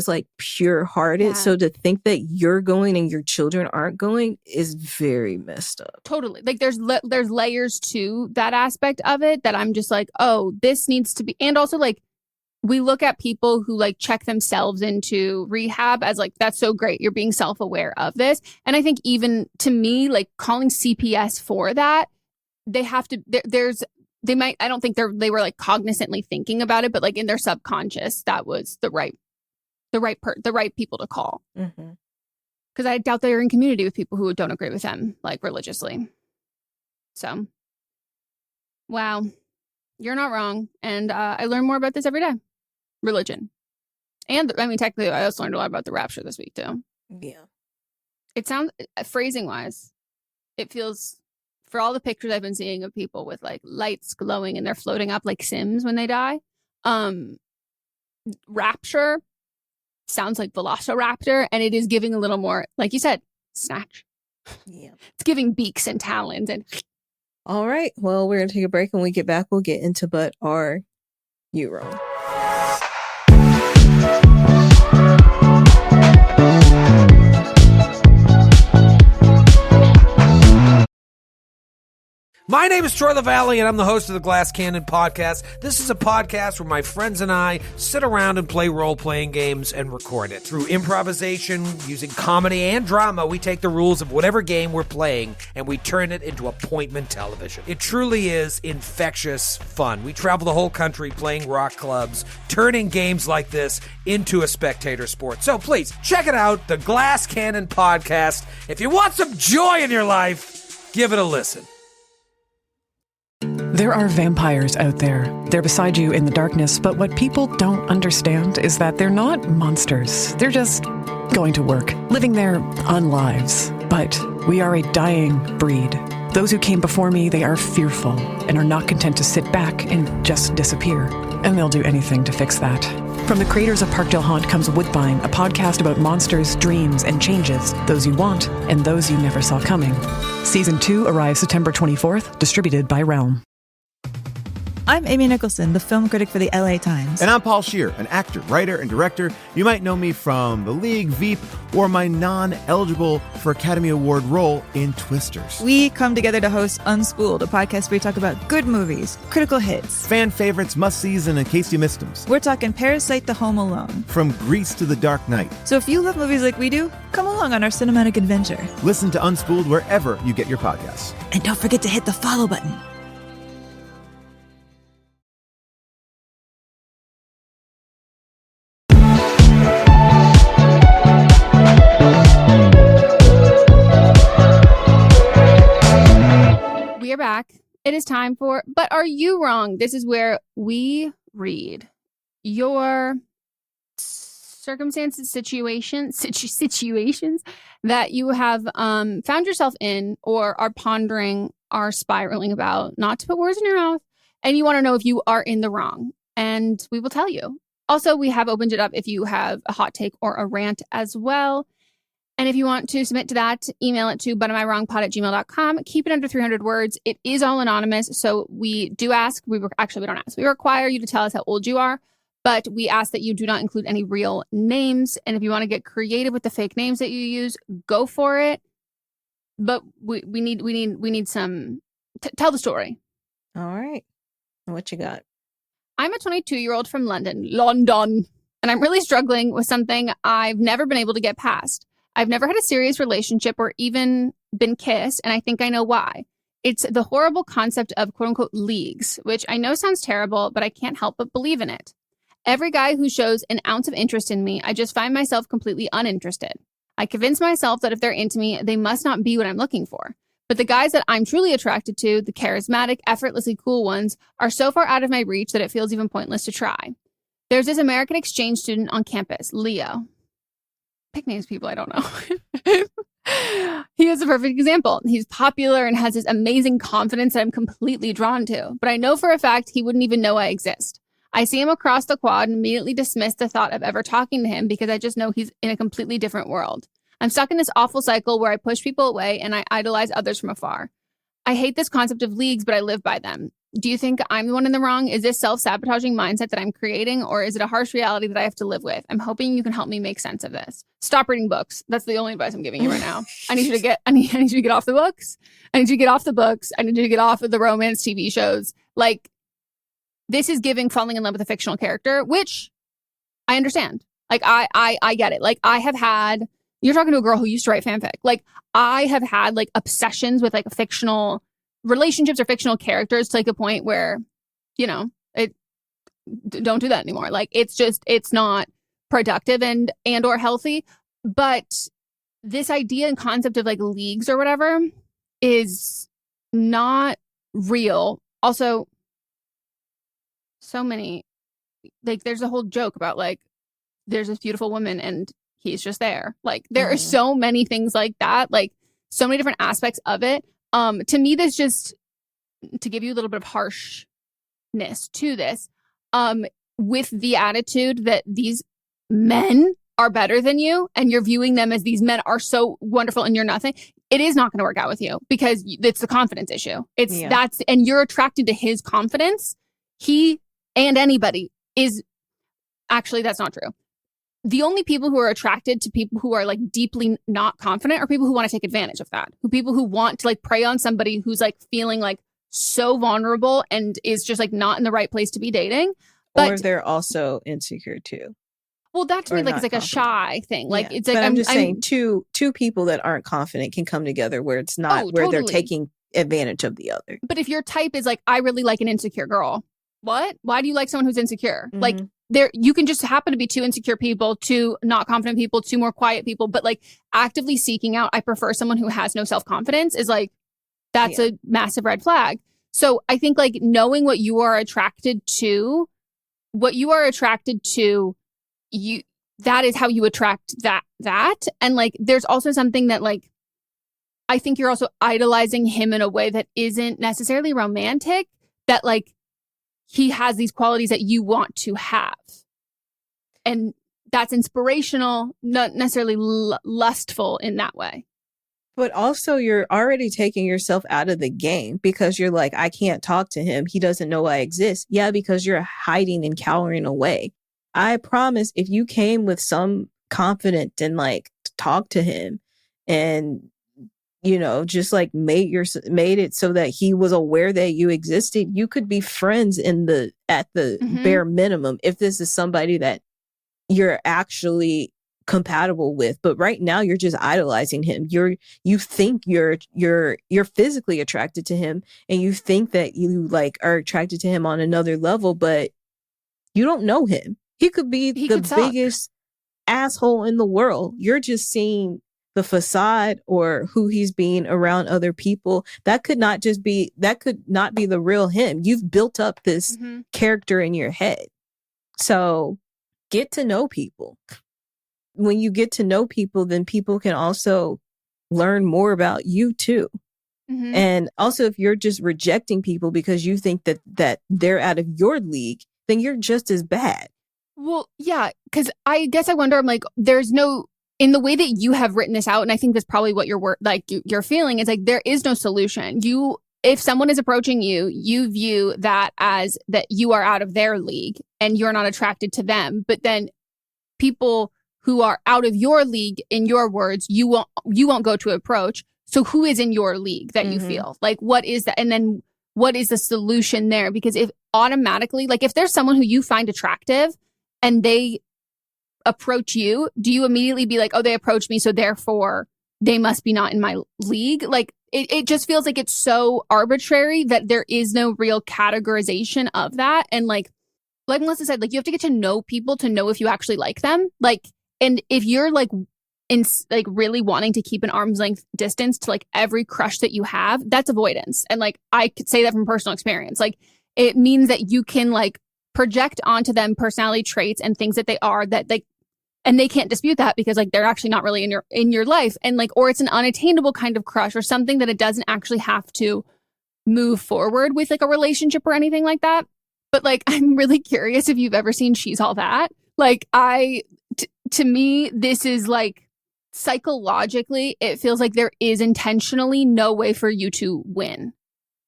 like pure hearted. Yeah. So to think that you're going and your children aren't going is very messed up. Totally. Like there's layers to that aspect of it that I'm just like, oh, this needs to be. And also, like, we look at people who like check themselves into rehab as like, that's so great. You're being self-aware of this. And I think even to me, like calling CPS for that, they have to, I don't think they were like cognizantly thinking about it, but like in their subconscious, that was the right people to call. Because I doubt they're in community with people who don't agree with them, like religiously. So, wow, you're not wrong. And I learn more about this every day. Religion. And I mean, technically, I also learned a lot about the rapture this week too. Yeah. It sounds, phrasing wise, it feels, for all the pictures I've been seeing of people with like lights glowing and they're floating up like Sims when they die. Rapture sounds like Velociraptor, and it is giving a little more, like you said, snatch. Yeah. It's giving beaks and talons and. All right. Well, we're going to take a break. When we get back, we'll get into But Are You Wrong? My name is Troy LaValle, and I'm the host of the Glass Cannon Podcast. This is a podcast where my friends and I sit around and play role-playing games and record it. Through improvisation, using comedy and drama, we take the rules of whatever game we're playing and we turn it into appointment television. It truly is infectious fun. We travel the whole country playing rock clubs, turning games like this into a spectator sport. So please, check it out, the Glass Cannon Podcast. If you want some joy in your life, give it a listen. There are vampires out there. They're beside you in the darkness, but what people don't understand is that they're not monsters. They're just going to work, living their unlives. But we are a dying breed. Those who came before me, they are fearful and are not content to sit back and just disappear. And they'll do anything to fix that. From the creators of Parkdale Haunt comes Woodbine, a podcast about monsters, dreams, and changes, those you want and those you never saw coming. Season 2 arrives September 24th, distributed by Realm. I'm Amy Nicholson, the film critic for the LA Times. And I'm Paul Scheer, an actor, writer, and director. You might know me from The League, Veep, or my non-eligible for Academy Award role in Twisters. We come together to host Unspooled, a podcast where we talk about good movies, critical hits, fan favorites, must-sees, and in case you missed them. We're talking Parasite to Home Alone. From Grease to The Dark Knight. So if you love movies like we do, come along on our cinematic adventure. Listen to Unspooled wherever you get your podcasts. And don't forget to hit the follow button. We are back. It is time for But Are You Wrong? This is where we read your circumstances, situations that you have found yourself in or are pondering, are spiraling about, not to put words in your mouth, and you want to know if you are in the wrong. And we will tell you. Also, we have opened it up if you have a hot take or a rant as well. And if you want to submit to that, email it to butamiwrongpod@gmail.com. Keep it under 300 words. It is all anonymous. So we do ask, we don't ask. We require you to tell us how old you are, but we ask that you do not include any real names. And if you want to get creative with the fake names that you use, go for it. But we need some, tell the story. All right. What you got? I'm a 22-year-old from London, and I'm really struggling with something I've never been able to get past. I've never had a serious relationship or even been kissed, and I think I know why. It's the horrible concept of quote-unquote leagues, which I know sounds terrible, but I can't help but believe in it. Every guy who shows an ounce of interest in me, I just find myself completely uninterested. I convince myself that if they're into me, they must not be what I'm looking for. But the guys that I'm truly attracted to, the charismatic, effortlessly cool ones, are so far out of my reach that it feels even pointless to try. There's this American exchange student on campus, Leo. Pick names, people, I don't know. He is a perfect example. He's popular and has this amazing confidence that I'm completely drawn to. But I know for a fact he wouldn't even know I exist. I see him across the quad and immediately dismiss the thought of ever talking to him because I just know he's in a completely different world. I'm stuck in this awful cycle where I push people away and I idolize others from afar. I hate this concept of leagues, but I live by them. Do you think I'm the one in the wrong? Is this self-sabotaging mindset that I'm creating, or is it a harsh reality that I have to live with? I'm hoping you can help me make sense of this. Stop reading books. That's the only advice I'm giving you right now. I need you to get off the books. I need you to get off the books. I need you to get off of the romance TV shows. Like, this is giving falling in love with a fictional character, which I understand. Like, I get it. Like, I have had, you're talking to a girl who used to write fanfic. Like, I have had like obsessions with like fictional relationships or fictional characters to like a point where, you know, don't do that anymore. Like, it's not productive and or healthy. But this idea and concept of like leagues or whatever is not real. Also, so many, like, there's a whole joke about like, there's this beautiful woman and he's just there. Like, there are so many things like that, like so many different aspects of it. To me, this just, to give you a little bit of harshness to this, with the attitude that these men are better than you and you're viewing them as these men are so wonderful and you're nothing, it is not going to work out with you because it's a confidence issue. And you're attracted to his confidence. He and anybody is, actually, that's not true. The only people who are attracted to people who are like deeply not confident are people who want to take advantage of that. People who want to like prey on somebody who's like feeling like so vulnerable and is just like not in the right place to be dating. But or they're also insecure too. Well, that to me Or like not is like a confident. shy thing. Like Yeah. it's like But I'm just saying two people that aren't confident can come together where it's not where they're totally. taking advantage of the other. But if your type is like, I really like an insecure girl, what? Why do you like someone who's insecure? Mhm. Like there, you can just happen to be two insecure people, two not confident people, two more quiet people. But like actively seeking out, I prefer someone who has no self-confidence is like, that's a massive red flag. So I think like knowing what you are attracted to, you, that is how you attract that. And like, there's also something that like, I think you're also idolizing him in a way that isn't necessarily romantic, that like he has these qualities that you want to have. And that's inspirational, not necessarily lustful in that way. But also you're already taking yourself out of the game because you're like, I can't talk to him. He doesn't know I exist. Yeah, because you're hiding and cowering away. I promise if you came with some confidence and like talk to him and, you know, just like made it so that he was aware that you existed, you could be friends at the bare minimum if this is somebody that you're actually compatible with. But right now you're just idolizing him. You think you're physically attracted to him and you think that you like are attracted to him on another level, but you don't know him. He could be the biggest asshole in the world. You're just seeing the facade or who he's being around other people. That could not be the real him. You've built up this character in your head. So get to know people. When you get to know people, then people can also learn more about you too. And also if you're just rejecting people because you think that they're out of your league, then you're just as bad. Well, yeah, because I guess I wonder, I'm like, there's no, in the way that you have written this out, and I think that's probably what you're feeling is like, there is no solution. If someone is approaching you, you view that as that you are out of their league and you're not attracted to them. But then people who are out of your league, in your words, you won't go to approach. So who is in your league that you feel like, what is that? And then what is the solution there? Because if automatically, like if there's someone who you find attractive and they approach you, do you immediately be like, oh, they approached me, so therefore they must be not in my league? Like it just feels like it's so arbitrary that there is no real categorization of that. And like Melissa said, like you have to get to know people to know if you actually like them. Like, and if you're like really wanting to keep an arm's length distance to like every crush that you have, that's avoidance. And like I could say that from personal experience. Like it means that you can like project onto them personality traits and things that they are that like, and they can't dispute that because like they're actually not really in your life. And like, or it's an unattainable kind of crush or something that it doesn't actually have to move forward with like a relationship or anything like that. But like, I'm really curious if you've ever seen She's All That. Like to me, this is like psychologically, it feels like there is intentionally no way for you to win.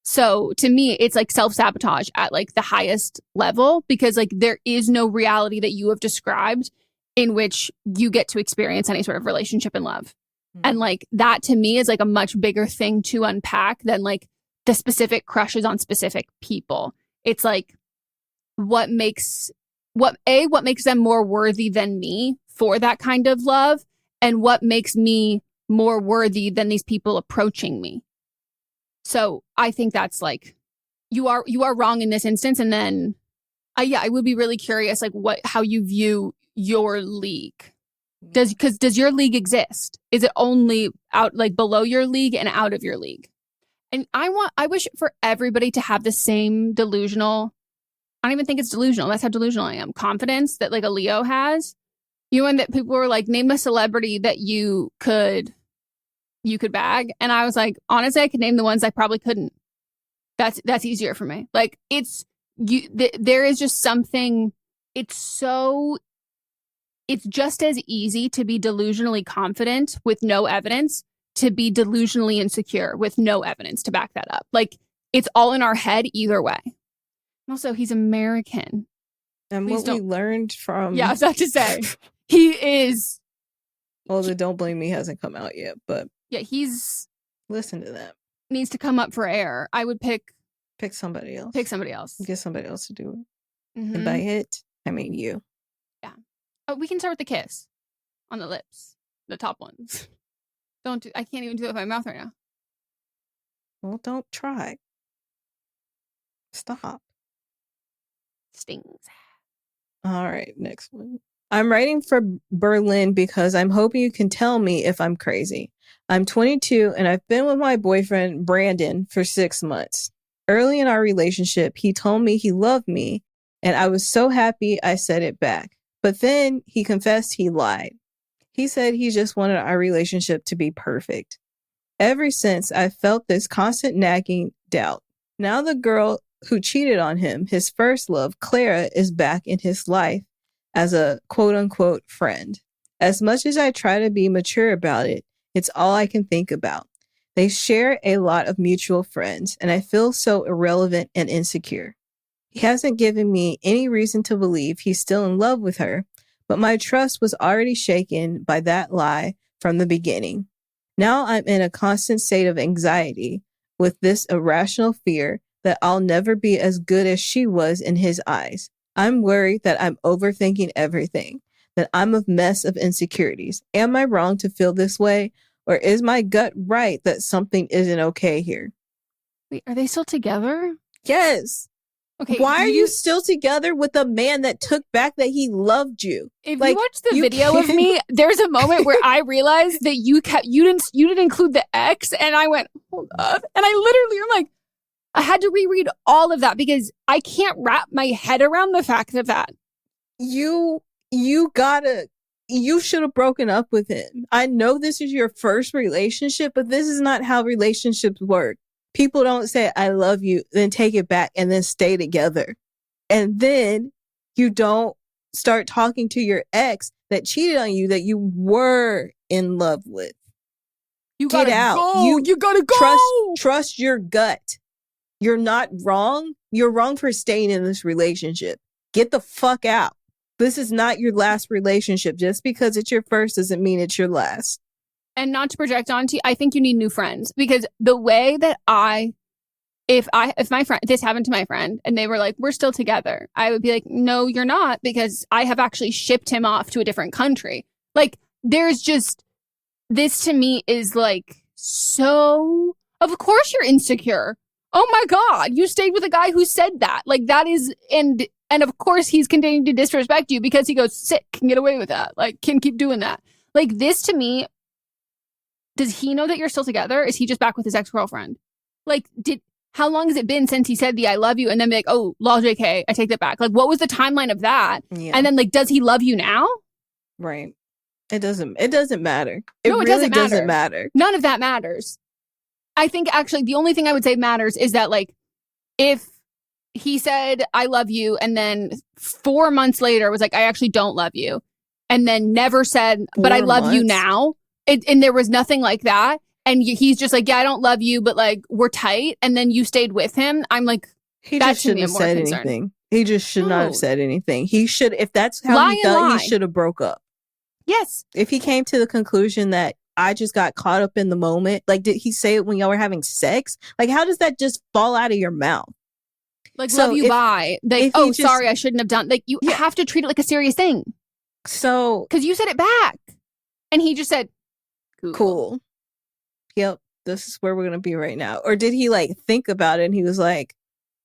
So to me, it's like self-sabotage at like the highest level because like there is no reality that you have described in which you get to experience any sort of relationship and love. And like that to me is like a much bigger thing to unpack than like the specific crushes on specific people. It's like what makes them more worthy than me for that kind of love, and what makes me more worthy than these people approaching me. So I think that's like you are wrong in this instance. And then I would be really curious like how you view your league. Does your league exist? Is it only out like below your league and out of your league? And I wish for everybody to have the same delusional, I don't even think it's delusional. That's how delusional I am. Confidence that like a Leo has. You know, and that people were like, name a celebrity that you could bag. And I was like, honestly, I could name the ones I probably couldn't. That's easier for me. Like there is just something, it's just as easy to be delusionally confident with no evidence to be delusionally insecure with no evidence to back that up. Like it's all in our head either way. Also, he's American. And we learned from... Yeah, I was about to say. He is... Well, the Don't Blame Me hasn't come out yet, but... Yeah, he's... Listen to that. Needs to come up for air. I would pick Pick somebody else. Pick somebody else. Get somebody else to do it. Mm-hmm. And by it, I mean you. Yeah. Oh, we can start with the kiss on the lips, the top ones. I can't even do it with my mouth right now. Well, don't try. Stop. Stings. All right, next one. I'm writing for Berlin because I'm hoping you can tell me if I'm crazy. I'm 22 and I've been with my boyfriend, Brandon, for 6 months. Early in our relationship, he told me he loved me, and I was so happy I said it back. But then he confessed he lied. He said he just wanted our relationship to be perfect. Ever since, I've felt this constant nagging doubt. Now the girl who cheated on him, his first love, Clara, is back in his life as a quote-unquote friend. As much as I try to be mature about it, it's all I can think about. They share a lot of mutual friends, and I feel so irrelevant and insecure. He hasn't given me any reason to believe he's still in love with her, but my trust was already shaken by that lie from the beginning. Now I'm in a constant state of anxiety with this irrational fear that I'll never be as good as she was in his eyes. I'm worried that I'm overthinking everything, that I'm a mess of insecurities. Am I wrong to feel this way? Or is my gut right that something isn't okay here? Wait, are they still together? Yes. Okay. Why are you still together with a man that took back that he loved you? If you watch the video of me, there's a moment where I realized that you didn't include the X, and I went, hold up. And I literally am like, I had to reread all of that because I can't wrap my head around the fact of that. You should have broken up with him. I know this is your first relationship, but this is not how relationships work. People don't say, I love you, then take it back and then stay together. And then you don't start talking to your ex that cheated on you that you were in love with. You gotta go. You gotta go. Trust your gut. You're not wrong. You're wrong for staying in this relationship. Get the fuck out. This is not your last relationship. Just because it's your first doesn't mean it's your last. And not to project onto you, I think you need new friends because the way that if my friend, this happened to my friend and they were like, we're still together, I would be like, no, you're not, because I have actually shipped him off to a different country. Like, there's just, this to me is like, so, of course you're insecure. Oh my God, you stayed with a guy who said that. Like, that is, and of course he's continuing to disrespect you because he goes, sick, can get away with that. Like, can keep doing that. Like, this to me, does he know that you're still together? Is he just back with his ex-girlfriend? Like, how long has it been since he said the I love you and then be like, oh, lol JK, I take that back. Like, what was the timeline of that? Yeah. And then, like, does he love you now? Right. It doesn't matter. It really doesn't matter. None of that matters. I think actually the only thing I would say matters is that, like, if he said, I love you, and then 4 months later was like, I actually don't love you, and then never said, but I love you now, and there was nothing like that, and he's just like, yeah, I don't love you, but, like, we're tight, and then you stayed with him, I'm like, he just shouldn't have said anything. He just should not have said anything. He should, if that's how he felt, he should have broke up. Yes. If he came to the conclusion that I just got caught up in the moment, like, did he say it when y'all were having sex? Like, how does that just fall out of your mouth? Like, so love you, bye. Like, oh, sorry, I shouldn't have done. Like, you have to treat it like a serious thing. So, because you said it back, and he just said, "Cool, yep, this is where we're gonna be right now." Or did he, like, think about it and he was like,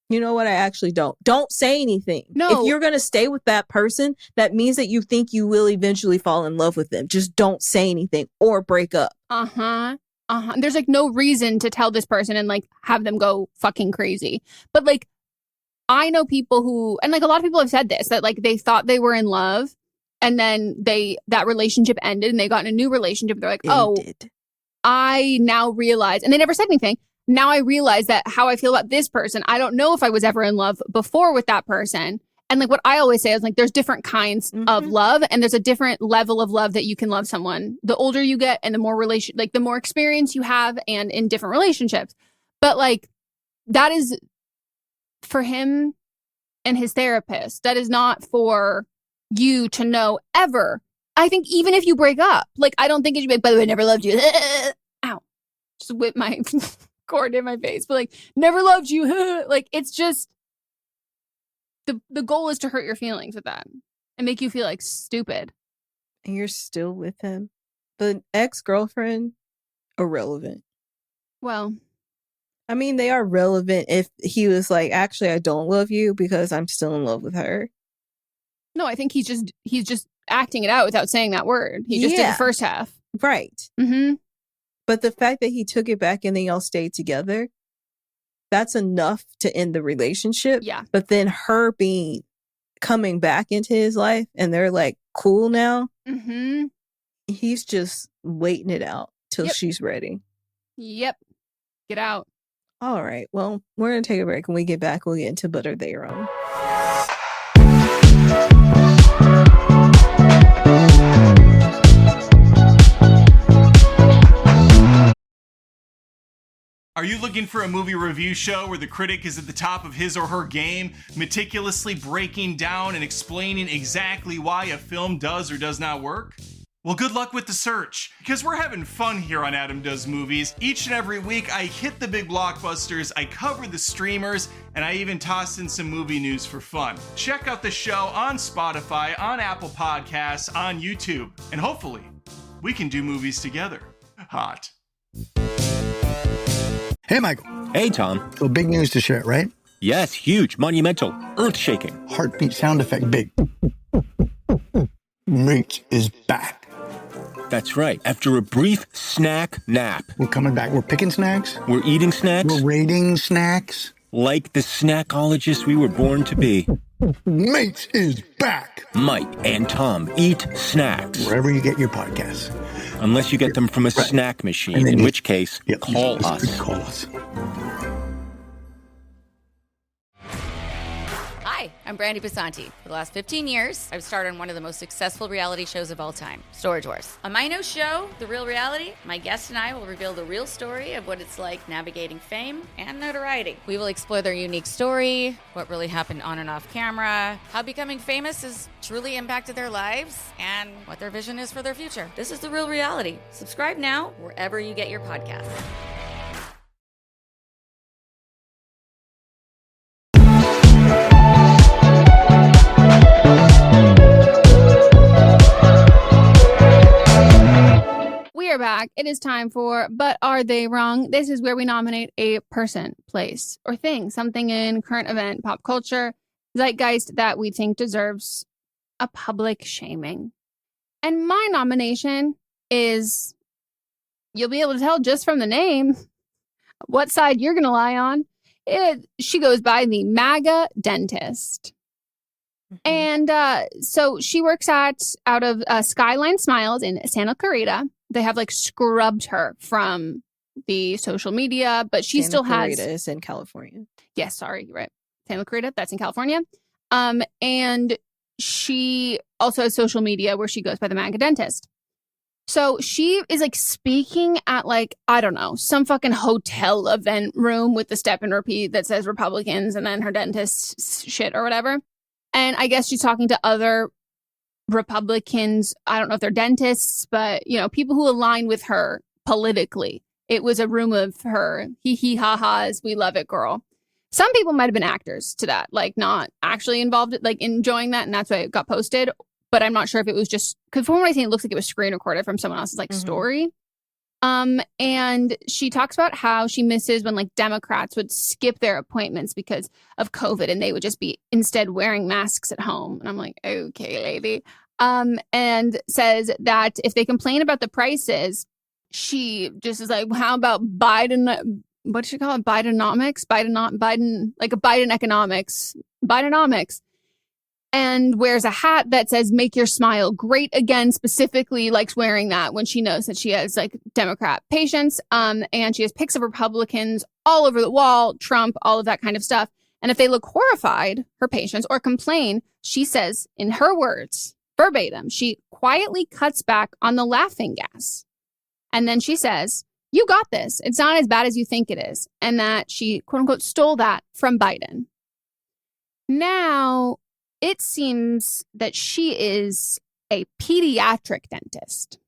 "You know what? I actually don't say anything." No, if you're gonna stay with that person, that means that you think you will eventually fall in love with them. Just don't say anything or break up. There's, like, no reason to tell this person and, like, have them go fucking crazy. But, like, I know people who, and, like, a lot of people have said this, that, like, they thought they were in love and then that relationship ended and they got in a new relationship. They're like, I now realize, and they never said anything. Now I realize that how I feel about this person, I don't know if I was ever in love before with that person. And, like, what I always say is, like, there's different kinds of love, and there's a different level of love that you can love someone. The older you get and the more the more experience you have and in different relationships. But, like, that is for him and his therapist. That is not for you to know ever. I think even if you break up, like, I don't think it should be like, by the way, I never loved you. Ow. Just whip my cord in my face, but like, never loved you. Like, it's just, the goal is to hurt your feelings with that and make you feel like stupid. And you're still with him. The ex-girlfriend, irrelevant. Well, I mean, they are relevant if he was like, actually, I don't love you because I'm still in love with her. no, I think he's just acting it out without saying that word. He just did the first half. Right. Mm-hmm. But the fact that he took it back and then y'all stayed together, that's enough to end the relationship. Yeah. But then her coming back into his life and they're like cool now. Mm-hmm. He's just waiting it out till she's ready. Yep. Get out. All right. Well, we're going to take a break. When we get back, we'll get into But Are They Wrong? Are you looking for a movie review show where the critic is at the top of his or her game, meticulously breaking down and explaining exactly why a film does or does not work? Well, good luck with the search, because we're having fun here on Adam Does Movies. Each and every week, I hit the big blockbusters, I cover the streamers, and I even toss in some movie news for fun. Check out the show on Spotify, on Apple Podcasts, on YouTube, and hopefully, we can do movies together. Hot. Hey, Michael. Hey, Tom. So big news to share, right? Yes, huge, monumental, earth-shaking. Heartbeat sound effect big. Meat is back. That's right. After a brief snack nap. We're coming back. We're picking snacks. We're eating snacks. We're rating snacks. Like the snackologists we were born to be. Meat is back. Mike and Tom eat snacks. Wherever you get your podcasts. Unless you get them from a snack machine, in which case, call us. Call us. Hi, I'm Brandy Basanti. For the last 15 years, I've starred on one of the most successful reality shows of all time, Storage Wars. On my new show, The Real Reality, my guest and I will reveal the real story of what it's like navigating fame and notoriety. We will explore their unique story, what really happened on and off camera, how becoming famous has truly impacted their lives, and what their vision is for their future. This is The Real Reality. Subscribe now wherever you get your podcasts. We are back. It is time for But Are They Wrong? This is where we nominate a person, place, or thing, something in current event, pop culture, zeitgeist that we think deserves a public shaming. And my nomination is, you'll be able to tell just from the name what side you're going to lie on. She goes by the MAGA dentist. And so she works out of Skyline Smiles in Santa Clarita. They have like scrubbed her from the social media, but she still has. Santa Clarita is in California. Yes, sorry, you're right. Santa Clarita, that's in California. And she also has social media where she goes by the MAGA dentist. So she is like speaking at like, I don't know, some fucking hotel event room with the step and repeat that says Republicans and then her dentist shit or whatever. And I guess she's talking to other Republicans. I don't know if they're dentists, but, you know, people who align with her politically. It was a room of her hee ha-has. We love it, girl. Some people might have been actors to that, like not actually involved, like enjoying that. And that's why it got posted. But I'm not sure if it was just because from what I think, it looks like it was screen recorded from someone else's like story. And she talks about how she misses when like Democrats would skip their appointments because of COVID and they would just be instead wearing masks at home. And I'm like, okay, lady. And says that if they complain about the prices, she just is like, how about Biden? What should she call it? Bidenomics? Biden, like a Biden economics, Bidenomics. And wears a hat that says, make your smile great again, specifically likes wearing that when she knows that she has like Democrat patients. And she has pics of Republicans all over the wall, Trump, all of that kind of stuff. And if they look horrified, her patients, or complain, she says, in her words, verbatim, she quietly cuts back on the laughing gas. And then she says, you got this. It's not as bad as you think it is. And that she, quote unquote, stole that from Biden. Now, it seems that she is a pediatric dentist.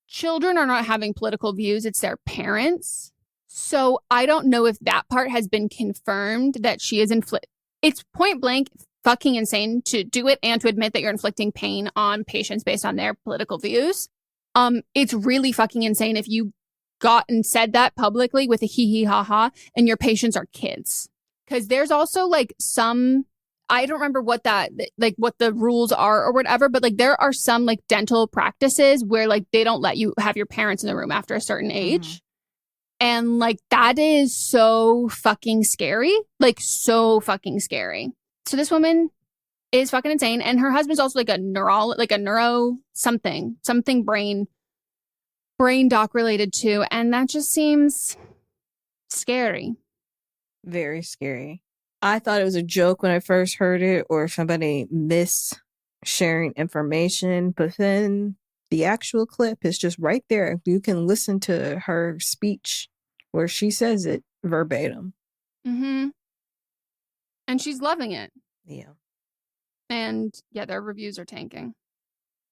Children are not having political views. It's their parents. So I don't know if that part has been confirmed that she is It's point blank fucking insane to do it and to admit that you're inflicting pain on patients based on their political views. It's really fucking insane if you got and said that publicly with a hee hee ha ha and your patients are kids. Because there's also like some, I don't remember what the rules are or whatever, but like there are some like dental practices where like they don't let you have your parents in the room after a certain age. And like that is so fucking scary. Like so fucking scary. So this woman is fucking insane. And her husband's also like a neuro something brain doc related too. And that just seems scary. Very scary. I thought it was a joke when I first heard it, or somebody sharing information, but then the actual clip is just right there. You can listen to her speech where she says it verbatim. Mm-hmm. And she's loving it. Yeah. And yeah, their reviews are tanking.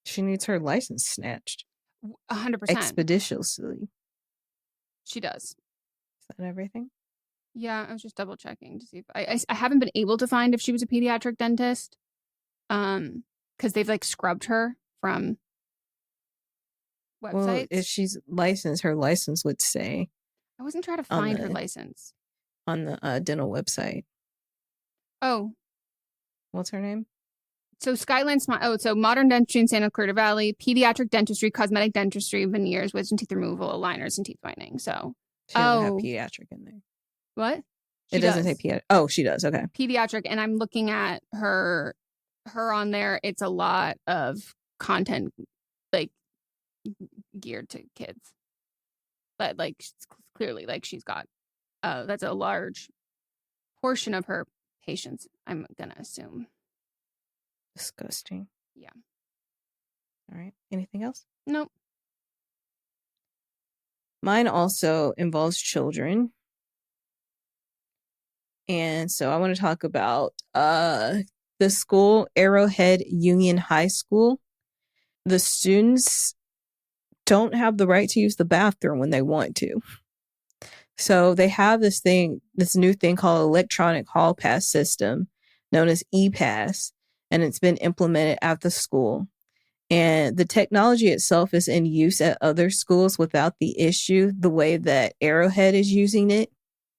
She needs her license snatched. 100%. Expeditiously. She does. Is that everything? Yeah, I was just double checking to see if I haven't been able to find if she was a pediatric dentist. Because they've like scrubbed her from websites. Well, if she's licensed, her license would say. I wasn't trying to find her license. On the dental website. Oh. What's her name? So Skyline Smile. Oh, so modern dentistry in Santa Clarita Valley, pediatric dentistry, cosmetic dentistry, veneers, wisdom teeth removal, aligners, and teeth whitening. So. She doesn't have pediatric in there. What? It doesn't say pediatric. Oh, she does. Okay. Pediatric. And I'm looking at her on there. It's a lot of content like geared to kids. But like clearly like she's got that's a large portion of her patients, I'm gonna assume. Disgusting. Yeah. All right. Anything else? Nope. Mine also involves children. And so I want to talk about the school, Arrowhead Union High School. The students don't have the right to use the bathroom when they want to. So they have this new thing called electronic hall pass system known as ePass, and it's been implemented at the school. And the technology itself is in use at other schools without the issue, the way that Arrowhead is using it.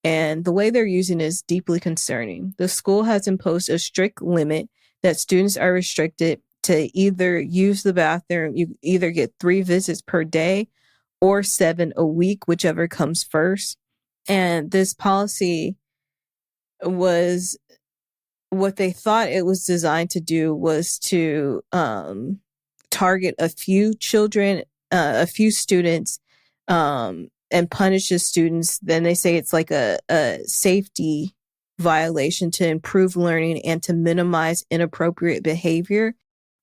And the way they're using it is deeply concerning. The school has imposed a strict limit that students are restricted to either use the bathroom. You either get 3 visits per day or 7 a week, whichever comes first. And this policy was what they thought it was designed to do was to target a few children, a few students, and punish the students. Then they say it's like a safety violation to improve learning and to minimize inappropriate behavior.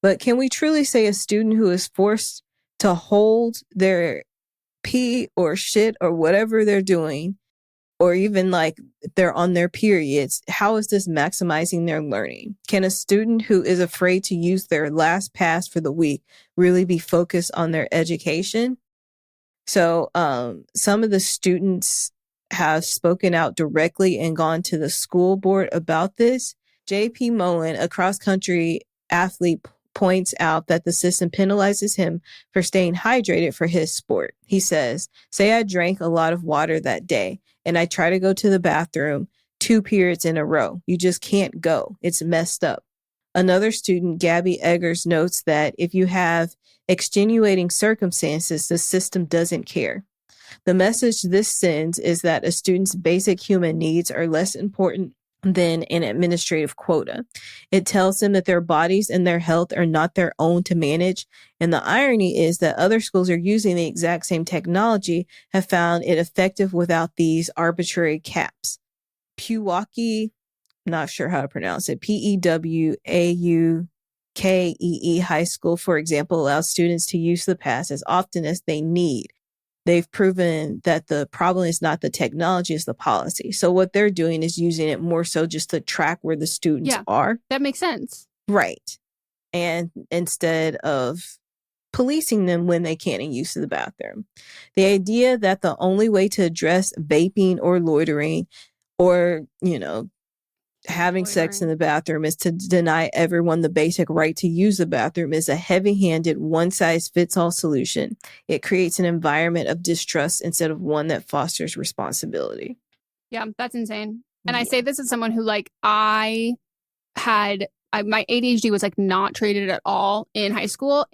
But can we truly say a student who is forced to hold their pee or shit or whatever they're doing, or even like they're on their periods, how is this maximizing their learning? Can a student who is afraid to use their last pass for the week really be focused on their education? So some of the students have spoken out directly and gone to the school board about this. JP Mullen, a cross-country athlete, points out that the system penalizes him for staying hydrated for his sport. He says, say I drank a lot of water that day and I try to go to the bathroom 2 periods in a row. You just can't go. It's messed up. Another student, Gabby Eggers, notes that if you have extenuating circumstances, the system doesn't care. The message this sends is that a student's basic human needs are less important than an administrative quota. It tells them that their bodies and their health are not their own to manage. And the irony is that other schools are using the exact same technology, have found it effective without these arbitrary caps. Pewaukee, not sure how to pronounce it, Pewaukee High School, for example, allows students to use the pass as often as they need. They've proven that the problem is not the technology, it's the policy. So what they're doing is using it more so just to track where the students are. That makes sense. Right. And instead of policing them when they can't use the bathroom. The idea that the only way to address vaping or loitering or, having sex in the bathroom is to deny everyone the basic right to use the bathroom is a heavy-handed, one-size-fits-all solution. It creates an environment of distrust instead of one that fosters responsibility. Yeah, that's insane. And I say this as someone who, like, my ADHD was, like, not treated at all in high school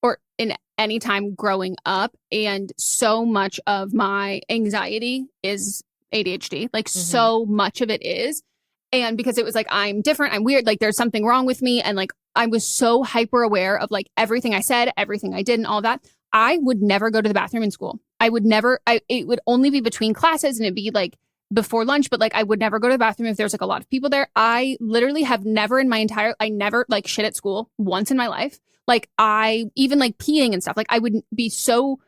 or in any time growing up. And so much of my anxiety is ADHD. Like, so much of it is. And because it was like, I'm different, I'm weird, like there's something wrong with me. And like, I was so hyper aware of like everything I said, everything I did and all that. I would never go to the bathroom in school. I would never, it would only be between classes and it'd be like before lunch, but like I would never go to the bathroom if there's like a lot of people there. I literally have never I never like shit at school once in my life. Like I even like peeing and stuff, like I would be so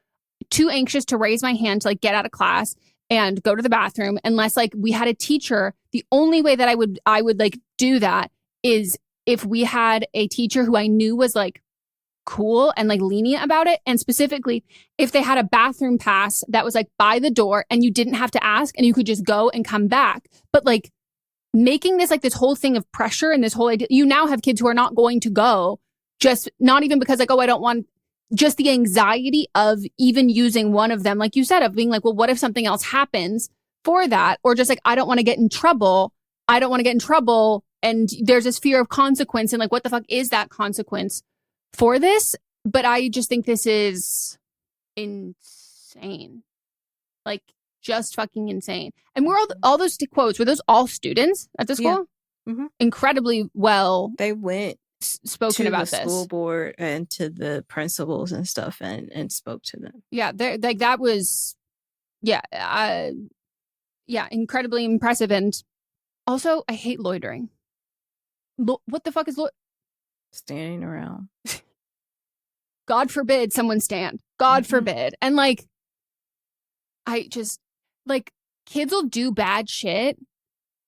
too anxious to raise my hand to like get out of class and go to the bathroom unless like we had a teacher. The only way that I would like do that is if we had a teacher who I knew was like cool and like lenient about it. And specifically if they had a bathroom pass that was like by the door and you didn't have to ask and you could just go and come back. But like making this like this whole thing of pressure and this whole idea, you now have kids who are not going to go, just not even because like, oh, I don't want, just the anxiety of even using one of them, like you said, of being like, well, what if something else happens for that? Or just like, I don't want to get in trouble. And there's this fear of consequence. And like, what the fuck is that consequence for this? But I just think this is insane. Like, just fucking insane. And were all those quotes, were those all students at the school? Yeah. Mm-hmm. Incredibly well. They went spoken about the this school board and to the principals and stuff and spoke to them. Yeah, like that was incredibly impressive. And also I hate loitering. What the fuck is standing around? God forbid someone stand. God forbid. And like I just like kids will do bad shit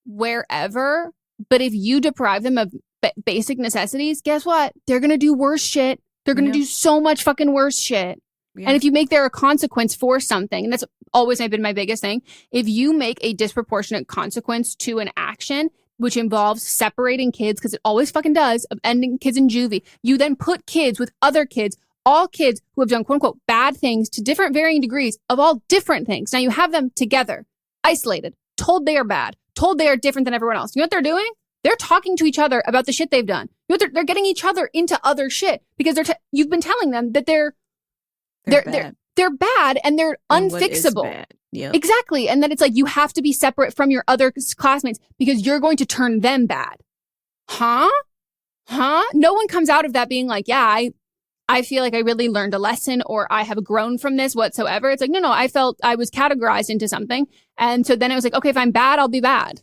wherever, but if you deprive them of basic necessities, guess what? They're going to do worse shit. They're going to do so much fucking worse shit. Yeah. And if you make there a consequence for something, and that's always been my biggest thing, if you make a disproportionate consequence to an action, which involves separating kids, because it always fucking does, of ending kids in juvie, you then put kids with other kids, all kids who have done quote unquote bad things to different varying degrees of all different things. Now you have them together, isolated, told they are bad, told they are different than everyone else. You know what they're doing? They're talking to each other about the shit they've done. You know, they're getting each other into other shit because you've been telling them that they're bad and they're unfixable. Yep. Exactly. And then it's like you have to be separate from your other classmates because you're going to turn them bad. Huh? No one comes out of that being like, yeah, I feel like I really learned a lesson or I have grown from this whatsoever. It's like, no, I felt I was categorized into something. And so then it was like, okay, if I'm bad, I'll be bad.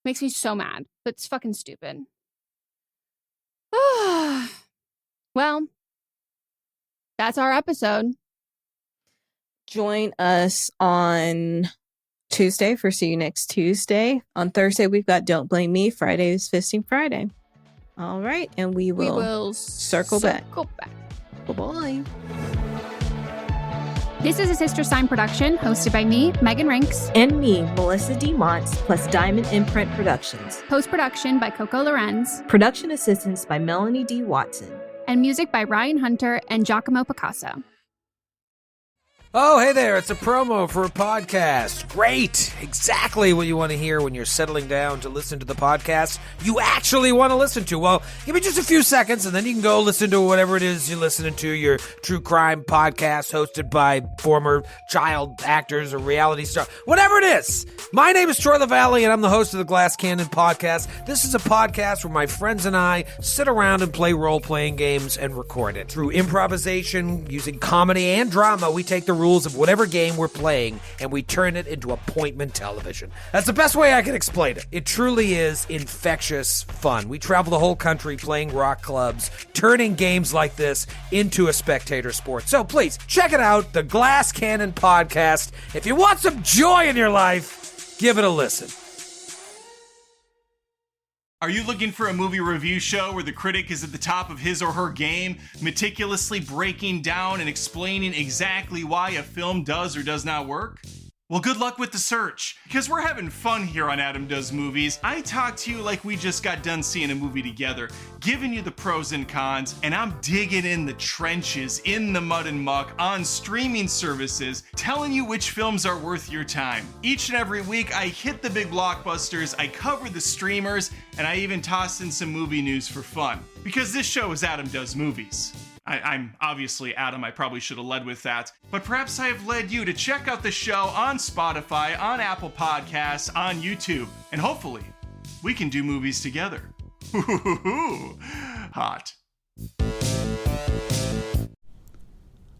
Makes me so mad. But it's fucking stupid. Well, that's our episode. Join us on Tuesday for See You Next Tuesday. On Thursday, we've got Don't Blame Me. Friday is Fisting Friday. All right. And we will circle back. Bye-bye. This is a Sister Sign production hosted by me, Megan Rinks. And me, Melissa D. Montz, plus Diamond Imprint Productions. Post-production by Coco Lorenz. Production assistance by Melanie D. Watson. And music by Ryan Hunter and Giacomo Picasso. Oh, hey there, it's a promo for a podcast. Great! Exactly what you want to hear when you're settling down to listen to the podcast you actually want to listen to. Well, give me just a few seconds and then you can go listen to whatever it is you're listening to, your true crime podcast hosted by former child actors or reality stars, whatever it is. My name is Troy LaValle and I'm the host of the Glass Cannon Podcast. This is a podcast where my friends and I sit around and play role-playing games and record it. Through improvisation, using comedy and drama, we take the rules of whatever game we're playing and we turn it into appointment television. That's the best way I can explain it. It truly is infectious fun. We travel the whole country playing rock clubs, turning games like this into a spectator sport. So please, check it out, the Glass Cannon Podcast. If you want some joy in your life, give it a listen. Are you looking for a movie review show where the critic is at the top of his or her game, meticulously breaking down and explaining exactly why a film does or does not work? Well, good luck with the search, because we're having fun here on Adam Does Movies. I talk to you like we just got done seeing a movie together, giving you the pros and cons, and I'm digging in the trenches, in the mud and muck, on streaming services, telling you which films are worth your time. Each and every week, I hit the big blockbusters, I cover the streamers, and I even toss in some movie news for fun. Because this show is Adam Does Movies. I'm obviously Adam, I probably should have led with that, but perhaps I have led you to check out the show on Spotify, on Apple Podcasts, on YouTube, and hopefully we can do movies together. Hot.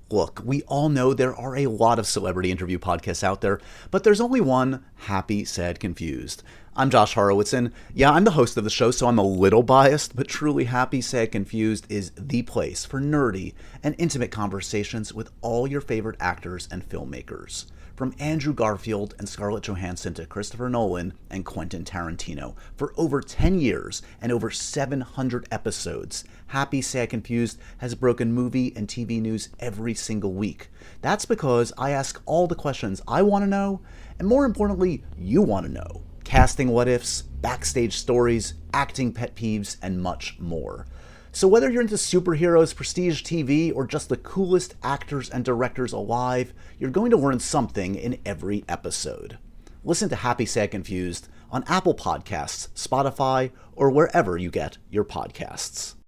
Look, we all know there are a lot of celebrity interview podcasts out there, but there's only one, Happy, Sad, Confused. I'm Josh Horowitz, and yeah, I'm the host of the show, so I'm a little biased, but truly Happy, Sad, Confused is the place for nerdy and intimate conversations with all your favorite actors and filmmakers. From Andrew Garfield and Scarlett Johansson to Christopher Nolan and Quentin Tarantino. For over 10 years and over 700 episodes, Happy, Sad, Confused has broken movie and TV news every single week. That's because I ask all the questions I want to know, and more importantly, you want to know. Casting what-ifs, backstage stories, acting pet peeves, and much more. So whether you're into superheroes, prestige TV, or just the coolest actors and directors alive, you're going to learn something in every episode. Listen to Happy, Sad, Confused on Apple Podcasts, Spotify, or wherever you get your podcasts.